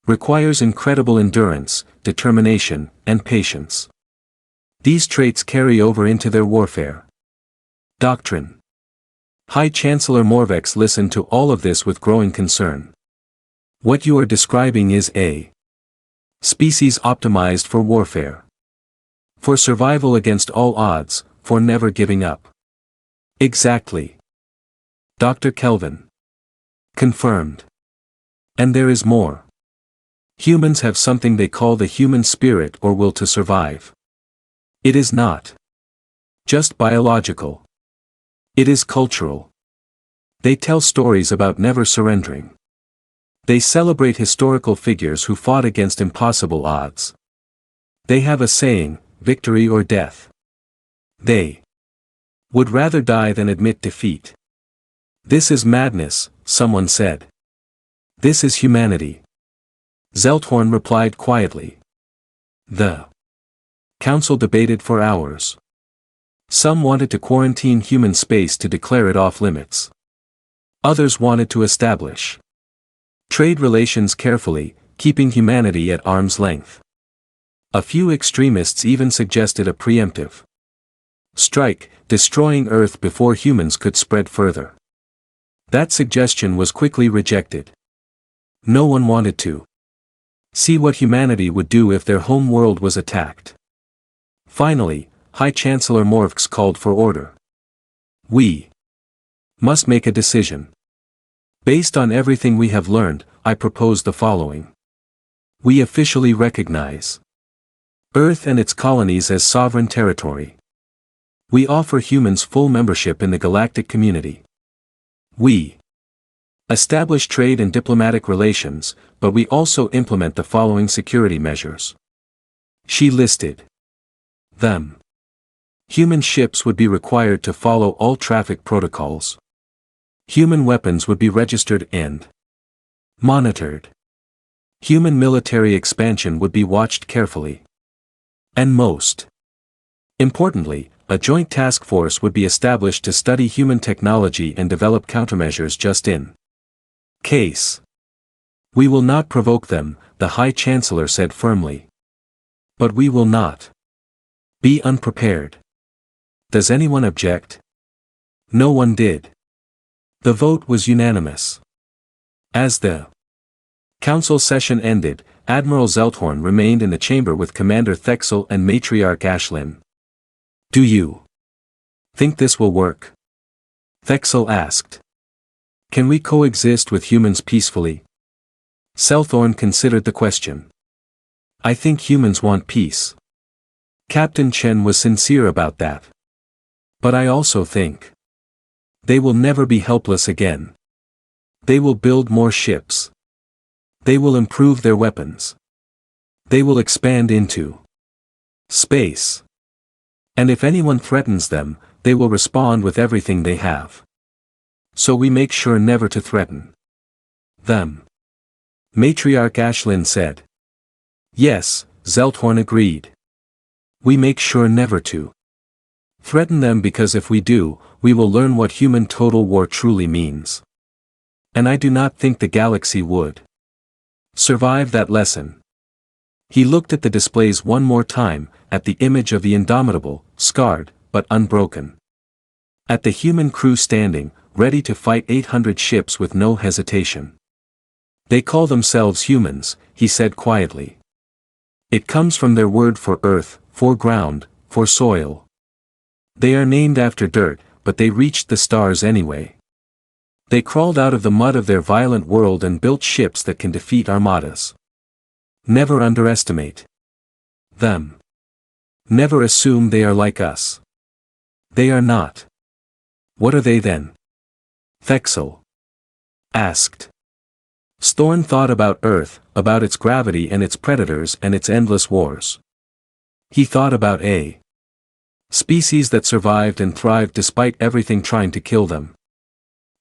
requires incredible endurance, determination, and patience. These traits carry over into their warfare doctrine. High Chancellor Morvex listened to all of this with growing concern. What you are describing is a species optimized for warfare. For survival against all odds, for never giving up. Exactly. Dr. Kelvin confirmed. And there is more. Humans have something they call the human spirit or will to survive. It is not just biological. It is cultural. They tell stories about never surrendering. They celebrate historical figures who fought against impossible odds. They have a saying, victory or death. They would rather die than admit defeat. This is madness, someone said. This is humanity. Zelthorn replied quietly. The council debated for hours. Some wanted to quarantine human space to declare it off limits. Others wanted to establish trade relations carefully, keeping humanity at arm's length. A few extremists even suggested a preemptive strike, destroying Earth before humans could spread further. That suggestion was quickly rejected. No one wanted to see what humanity would do if their home world was attacked. Finally, High Chancellor Morvex called for order. We must make a decision. Based on everything we have learned, I propose the following. We officially recognize Earth and its colonies as sovereign territory. We offer humans full membership in the galactic community. We establish trade and diplomatic relations, but we also implement the following security measures. She listed them. Human ships would be required to follow all traffic protocols. Human weapons would be registered and monitored. Human military expansion would be watched carefully. And most importantly, a joint task force would be established to study human technology and develop countermeasures just in case. We will not provoke them, the High Chancellor said firmly. But we will not be unprepared. Does anyone object? No one did. The vote was unanimous. As the council session ended, Admiral Zelthorn remained in the chamber with Commander Thexel and Matriarch Ashlyn. Do you think this will work? Thexel asked. Can we coexist with humans peacefully? Zelthorn considered the question. I think humans want peace. Captain Chen was sincere about that. But I also think they will never be helpless again. They will build more ships. They will improve their weapons. They will expand into space. And if anyone threatens them, they will respond with everything they have. So we make sure never to threaten them. Matriarch Ashlyn said. Yes, Zelthorn agreed. We make sure never to threaten them because if we do, we will learn what human total war truly means. And I do not think the galaxy would survive that lesson. He looked at the displays one more time, at the image of the Indomitable, scarred, but unbroken. At the human crew standing, ready to fight 800 ships with no hesitation. They call themselves humans, he said quietly. It comes from their word for earth, for ground, for soil. They are named after dirt, but they reached the stars anyway. They crawled out of the mud of their violent world and built ships that can defeat armadas. Never underestimate them. Never assume they are like us. They are not. What are they then? Thexel asked. Storn thought about Earth, about its gravity and its predators and its endless wars. He thought about a species that survived and thrived despite everything trying to kill them.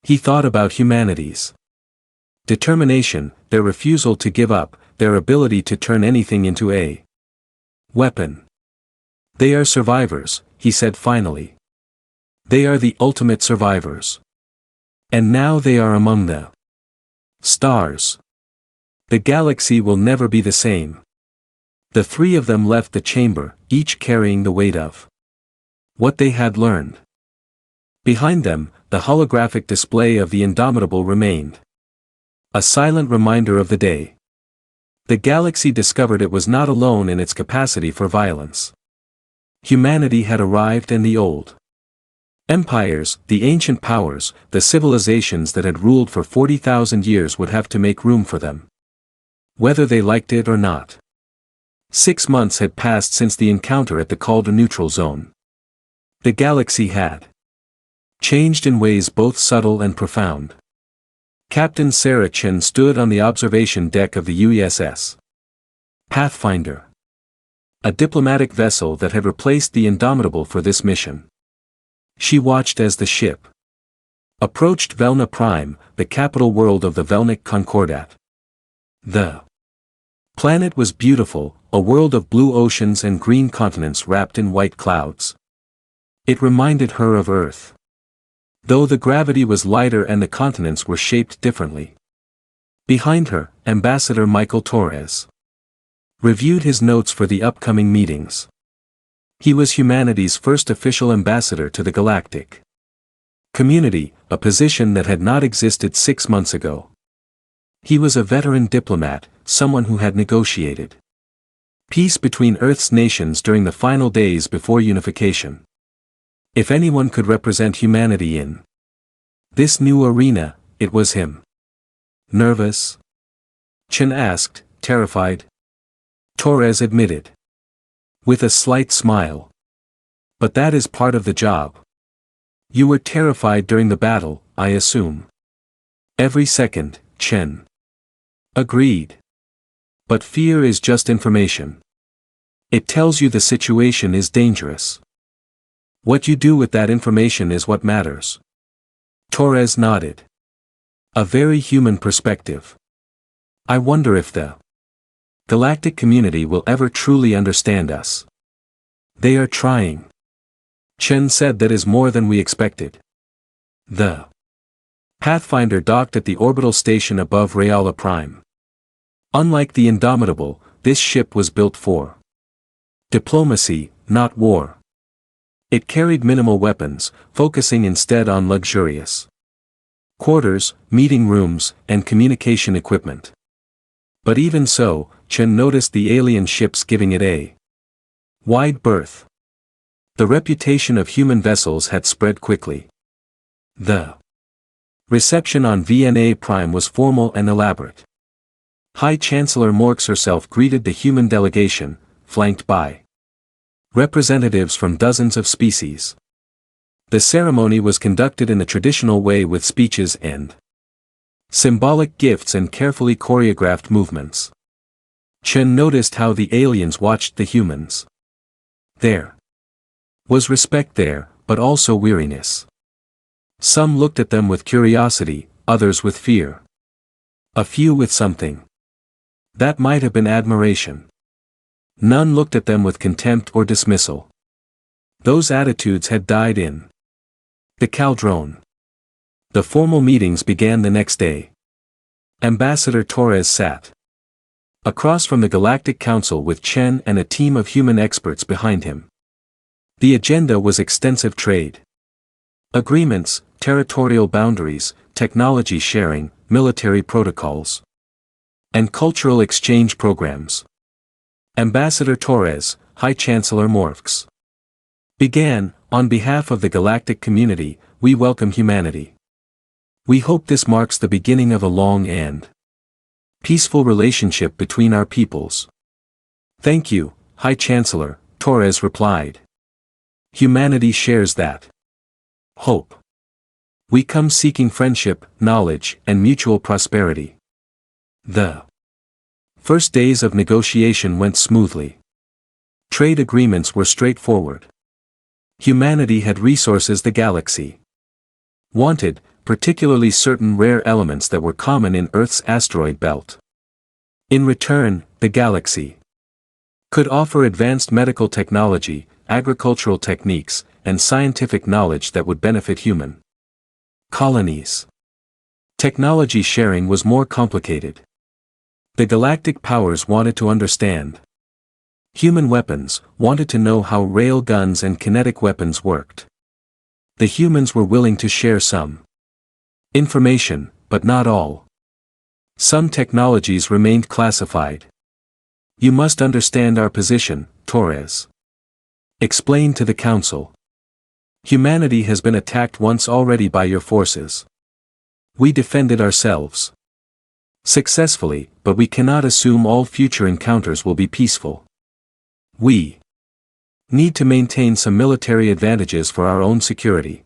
He thought about humanity's determination, their refusal to give up, their ability to turn anything into a weapon. They are survivors, he said finally. They are the ultimate survivors. And now they are among the stars. The galaxy will never be the same. The three of them left the chamber, each carrying the weight of what they had learned. Behind them, the holographic display of the Indomitable remained. A silent reminder of the day. The galaxy discovered it was not alone in its capacity for violence. Humanity had arrived and the old empires, the ancient powers, the civilizations that had ruled for 40,000 years would have to make room for them. Whether they liked it or not. 6 months had passed since the encounter at the Calder neutral zone. The galaxy had changed in ways both subtle and profound. Captain Sarah Chen stood on the observation deck of the USS Pathfinder, a diplomatic vessel that had replaced the Indomitable for this mission. She watched as the ship approached Velna Prime, the capital world of the Velnic Concordat. The planet was beautiful, a world of blue oceans and green continents wrapped in white clouds. It reminded her of Earth. Though the gravity was lighter and the continents were shaped differently. Behind her, Ambassador Michael Torres reviewed his notes for the upcoming meetings. He was humanity's first official ambassador to the galactic community, a position that had not existed 6 months ago. He was a veteran diplomat, someone who had negotiated peace between Earth's nations during the final days before unification. If anyone could represent humanity in this new arena, it was him. Nervous? Chen asked, terrified. Torres admitted. With a slight smile. But that is part of the job. You were terrified during the battle, I assume. Every second, Chen. Agreed. But fear is just information. It tells you the situation is dangerous. What you do with that information is what matters. Torres nodded. A very human perspective. I wonder if the galactic community will ever truly understand us. They are trying. Chen said that is more than we expected. The Pathfinder docked at the orbital station above Rayala Prime. Unlike the Indomitable, this ship was built for diplomacy, not war. It carried minimal weapons, focusing instead on luxurious quarters, meeting rooms, and communication equipment. But even so, Chen noticed the alien ships giving it a wide berth. The reputation of human vessels had spread quickly. The reception on VNA Prime was formal and elaborate. High Chancellor Morks herself greeted the human delegation, flanked by representatives from dozens of species. The ceremony was conducted in the traditional way with speeches and symbolic gifts and carefully choreographed movements. Chen noticed how the aliens watched the humans. There was respect there, but also weariness. Some looked at them with curiosity, others with fear. A few with something that might have been admiration. None looked at them with contempt or dismissal. Those attitudes had died in the Caldrone. The formal meetings began the next day. Ambassador Torres sat across from the Galactic Council with Chen and a team of human experts behind him. The agenda was extensive trade agreements, territorial boundaries, technology sharing, military protocols, and cultural exchange programs. Ambassador Torres, High Chancellor Morks, began, on behalf of the galactic community, we welcome humanity. We hope this marks the beginning of a long and peaceful relationship between our peoples. Thank you, High Chancellor, Torres replied. Humanity shares that hope. We come seeking friendship, knowledge, and mutual prosperity. The first days of negotiation went smoothly. Trade agreements were straightforward. Humanity had resources the galaxy wanted, particularly certain rare elements that were common in Earth's asteroid belt. In return, the galaxy could offer advanced medical technology, agricultural techniques, and scientific knowledge that would benefit human colonies. Technology sharing was more complicated. The galactic powers wanted to understand human weapons, wanted to know how rail guns and kinetic weapons worked. The humans were willing to share some information, but not all. Some technologies remained classified. You must understand our position, Torres explained to the Council. Humanity has been attacked once already by your forces. We defended ourselves successfully, but we cannot assume all future encounters will be peaceful. We need to maintain some military advantages for our own security.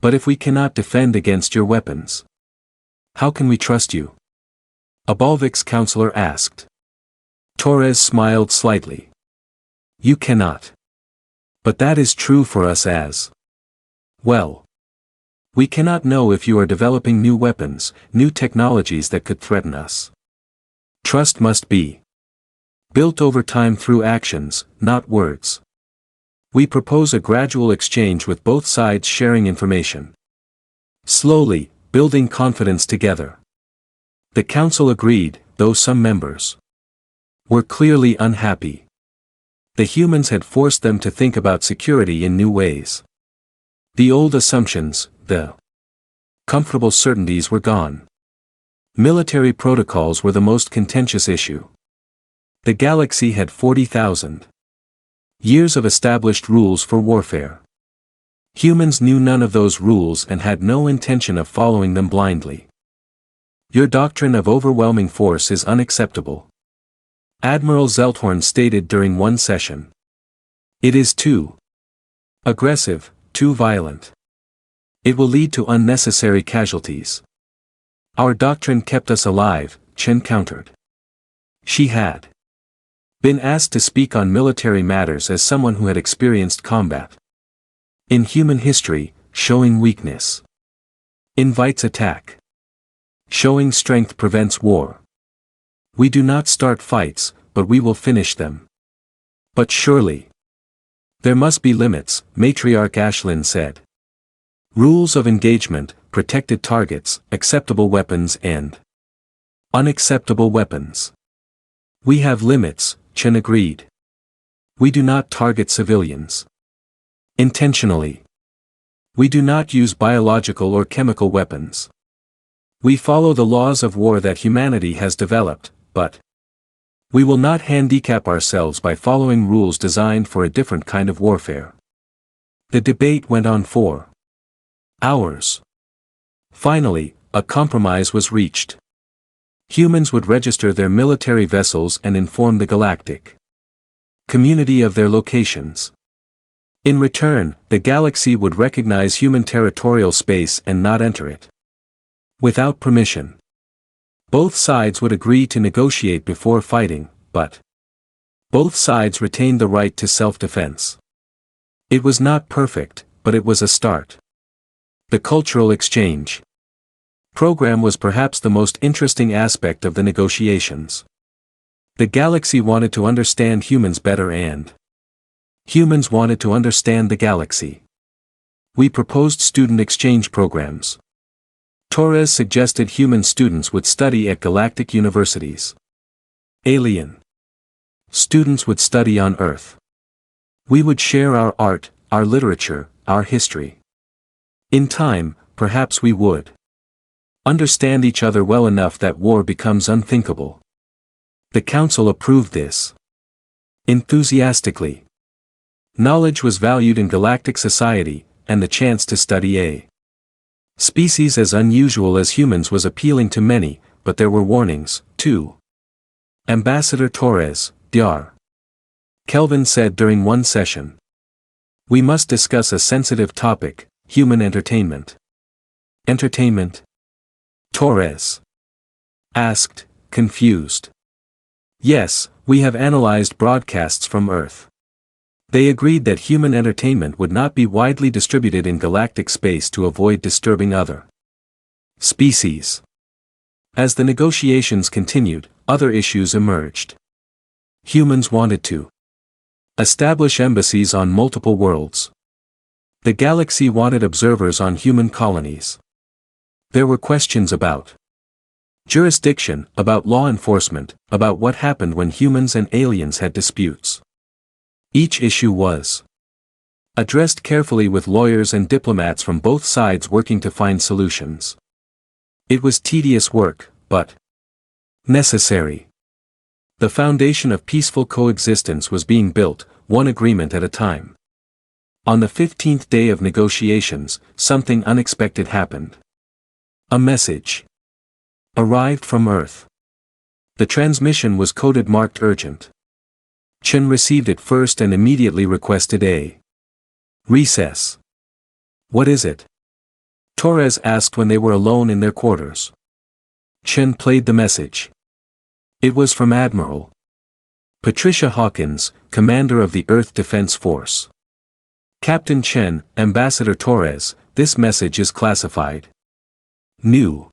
But if we cannot defend against your weapons, how can we trust you? A Balvik's counselor asked. Torres smiled slightly. You cannot. But that is true for us as well. We cannot know if you are developing new weapons, new technologies that could threaten us. Trust must be built over time through actions, not words. We propose a gradual exchange with both sides sharing information. Slowly, building confidence together. The Council agreed, though some members were clearly unhappy. The humans had forced them to think about security in new ways. The old assumptions, the comfortable certainties were gone. Military protocols were the most contentious issue. The galaxy had 40,000 years of established rules for warfare. Humans knew none of those rules and had no intention of following them blindly. Your doctrine of overwhelming force is unacceptable, Admiral Zelthorn stated during one session. It is too Aggressive, too violent. It will lead to unnecessary casualties. Our doctrine kept us alive, Chen countered. She had been asked to speak on military matters as someone who had experienced combat. In human history, showing weakness invites attack. Showing strength prevents war. We do not start fights, but we will finish them. But surely there must be limits, Matriarch Ashlyn said. Rules of engagement, protected targets, acceptable weapons and unacceptable weapons. We have limits, Chen agreed. We do not target civilians intentionally. We do not use biological or chemical weapons. We follow the laws of war that humanity has developed, but we will not handicap ourselves by following rules designed for a different kind of warfare. The debate went on for hours. Finally, a compromise was reached. Humans would register their military vessels and inform the galactic community of their locations. In return, the galaxy would recognize human territorial space and not enter it without permission. Both sides would agree to negotiate before fighting, but both sides retained the right to self-defense. It was not perfect, but it was a start. The cultural exchange program was perhaps the most interesting aspect of the negotiations. The galaxy wanted to understand humans better and humans wanted to understand the galaxy. We proposed student exchange programs. Torres suggested human students would study at galactic universities. Alien students would study on Earth. We would share our art, our literature, our history. In time, perhaps we would understand each other well enough that war becomes unthinkable. The council approved this enthusiastically. Knowledge was valued in galactic society, and the chance to study a species as unusual as humans was appealing to many, but there were warnings, too. Ambassador Torres, Dr. Kelvin said during one session. We must discuss a sensitive topic, human entertainment. Entertainment? Torres asked, confused. Yes, we have analyzed broadcasts from Earth. They agreed that human entertainment would not be widely distributed in galactic space to avoid disturbing other species. As the negotiations continued, other issues emerged. Humans wanted to establish embassies on multiple worlds. The galaxy wanted observers on human colonies. There were questions about jurisdiction, about law enforcement, about what happened when humans and aliens had disputes. Each issue was addressed carefully with lawyers and diplomats from both sides working to find solutions. It was tedious work, but necessary. The foundation of peaceful coexistence was being built, one agreement at a time. On the 15th day of negotiations, something unexpected happened. A message arrived from Earth. The transmission was coded marked urgent. Chen received it first and immediately requested a recess. What is it? Torres asked when they were alone in their quarters. Chen played the message. It was from Admiral Patricia Hawkins, commander of the Earth Defense Force. Captain Chen, Ambassador Torres, this message is classified. New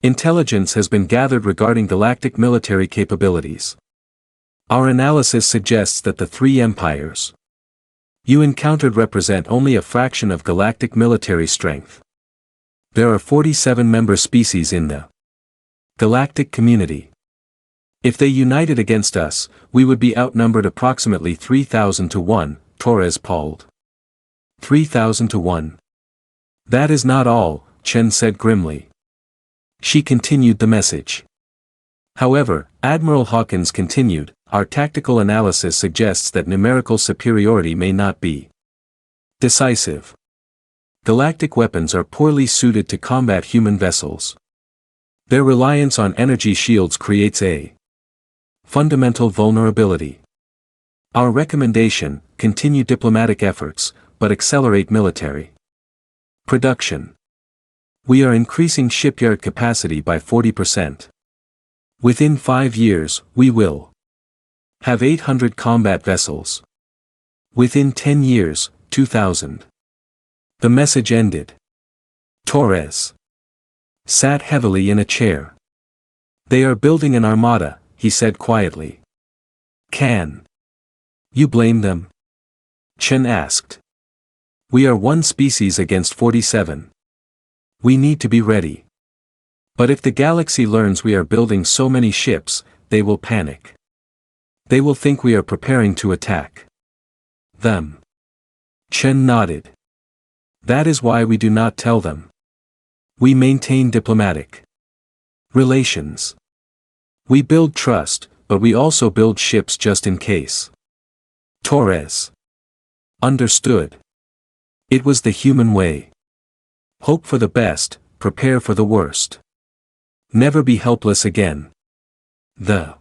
intelligence has been gathered regarding galactic military capabilities. Our analysis suggests that the three empires you encountered represent only a fraction of galactic military strength. There are 47 member species in the galactic community. If they united against us, we would be outnumbered approximately 3,000 to 1, Torres polled. 3,000 to 1. That is not all, Chen said grimly. She continued the message. However, Admiral Hawkins continued, our tactical analysis suggests that numerical superiority may not be decisive. Galactic weapons are poorly suited to combat human vessels. Their reliance on energy shields creates a fundamental vulnerability. Our recommendation, continue diplomatic efforts, but accelerate military production. We are increasing shipyard capacity by 40%. Within 5 years, we will have 800 combat vessels. Within 10 years, 2,000. The message ended. Torres sat heavily in a chair. They are building an armada, he said quietly. Can you blame them? Chen asked. We are one species against 47. We need to be ready. But if the galaxy learns we are building so many ships, they will panic. They will think we are preparing to attack them. Chen nodded. That is why we do not tell them. We maintain diplomatic relations. We build trust, but we also build ships just in case. Torres understood. It was the human way. Hope for the best, prepare for the worst. Never be helpless again. The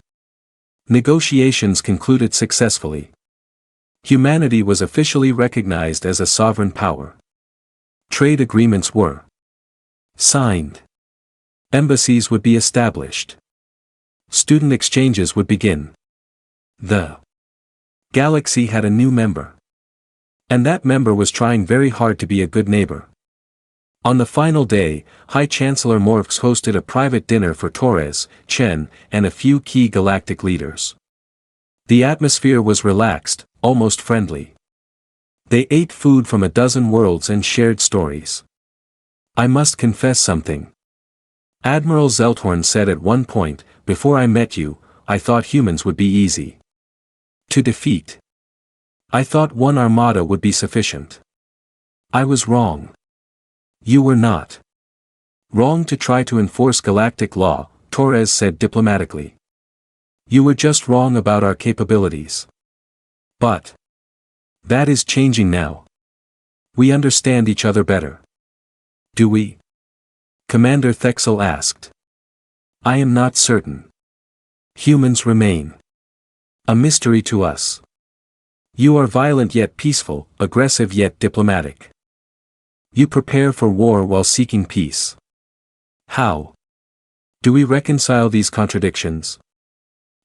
negotiations concluded successfully. Humanity was officially recognized as a sovereign power. Trade agreements were signed. Embassies would be established. Student exchanges would begin. The galaxy had a new member. And that member was trying very hard to be a good neighbor. On the final day, High Chancellor Morphs hosted a private dinner for Torres, Chen, and a few key galactic leaders. The atmosphere was relaxed, almost friendly. They ate food from a dozen worlds and shared stories. I must confess something. Admiral Zelthorn said at one point, before I met you, I thought humans would be easy to defeat. I thought one armada would be sufficient. I was wrong. You were not wrong to try to enforce galactic law, Torres said diplomatically. You were just wrong about our capabilities. But that is changing now. We understand each other better. Do we? Commander Thexel asked. I am not certain. Humans remain a mystery to us. You are violent yet peaceful, aggressive yet diplomatic. You prepare for war while seeking peace. How do we reconcile these contradictions?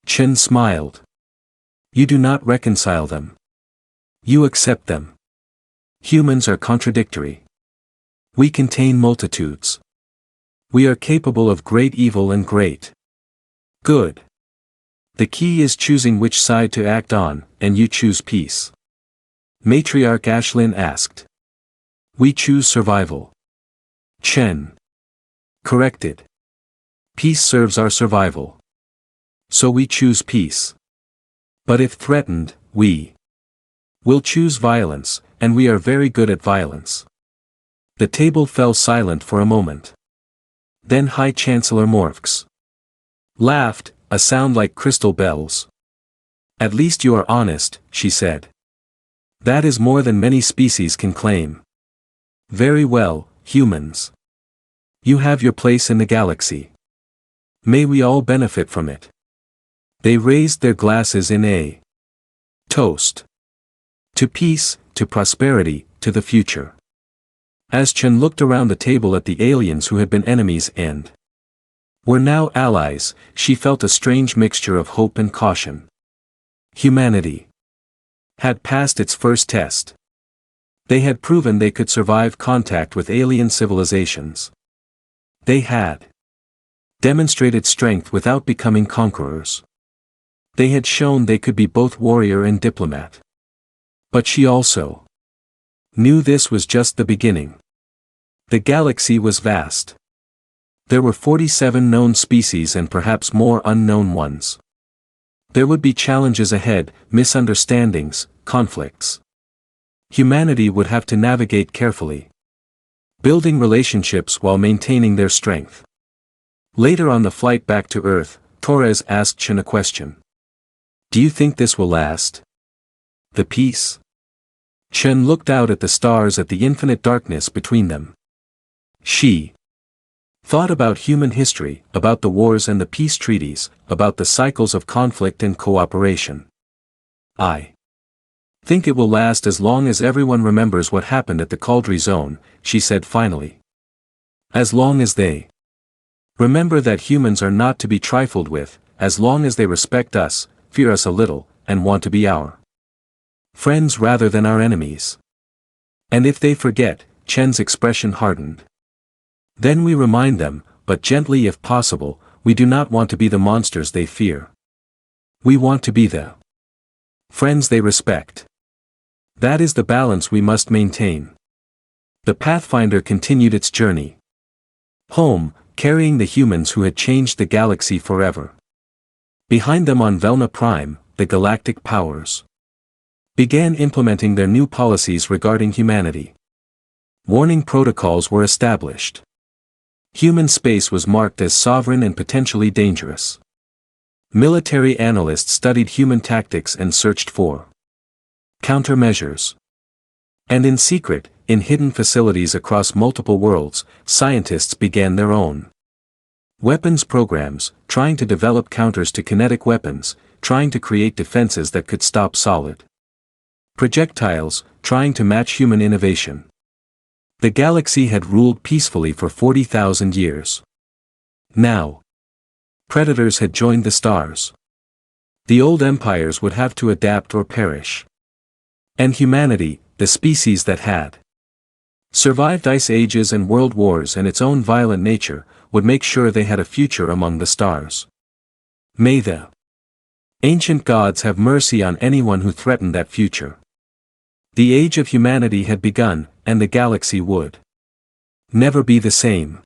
Chen smiled. You do not reconcile them. You accept them. Humans are contradictory. We contain multitudes. We are capable of great evil and great good. The key is choosing which side to act on, and you choose peace. Matriarch Ashlyn asked. We choose survival. Chen corrected. Peace serves our survival. So we choose peace. But if threatened, we will choose violence, and we are very good at violence. The table fell silent for a moment. Then High Chancellor Morphs laughed, a sound like crystal bells. At least you are honest, she said. That is more than many species can claim. Very well, humans. You have your place in the galaxy. May we all benefit from it. They raised their glasses in a toast. To peace, to prosperity, to the future. As Chen looked around the table at the aliens who had been enemies and were now allies, she felt a strange mixture of hope and caution. Humanity had passed its first test. They had proven they could survive contact with alien civilizations. They had demonstrated strength without becoming conquerors. They had shown they could be both warrior and diplomat. But she also knew this was just the beginning. The galaxy was vast. There were 47 known species and perhaps more unknown ones. There would be challenges ahead, misunderstandings, conflicts. Humanity would have to navigate carefully, building relationships while maintaining their strength. Later on the flight back to Earth, Torres asked Chen a question. Do you think this will last? The peace? Chen looked out at the stars at the infinite darkness between them. She thought about human history, about the wars and the peace treaties, about the cycles of conflict and cooperation. I Think it will last as long as everyone remembers what happened at the Cauldron Zone, she said finally. As long as they remember that humans are not to be trifled with, as long as they respect us, fear us a little, and want to be our friends rather than our enemies. And if they forget, Chen's expression hardened. Then we remind them, but gently if possible, we do not want to be the monsters they fear. We want to be the friends they respect. That is the balance we must maintain. The Pathfinder continued its journey home, carrying the humans who had changed the galaxy forever. Behind them on Velna Prime, the galactic powers began implementing their new policies regarding humanity. Warning protocols were established. Human space was marked as sovereign and potentially dangerous. Military analysts studied human tactics and searched for countermeasures. And in secret, in hidden facilities across multiple worlds, scientists began their own weapons programs, trying to develop counters to kinetic weapons, trying to create defenses that could stop solid projectiles, trying to match human innovation. The galaxy had ruled peacefully for 40,000 years. Now, predators had joined the stars. The old empires would have to adapt or perish. And humanity, the species that had survived ice ages and world wars and its own violent nature, would make sure they had a future among the stars. May the ancient gods have mercy on anyone who threatened that future. The age of humanity had begun, and the galaxy would never be the same.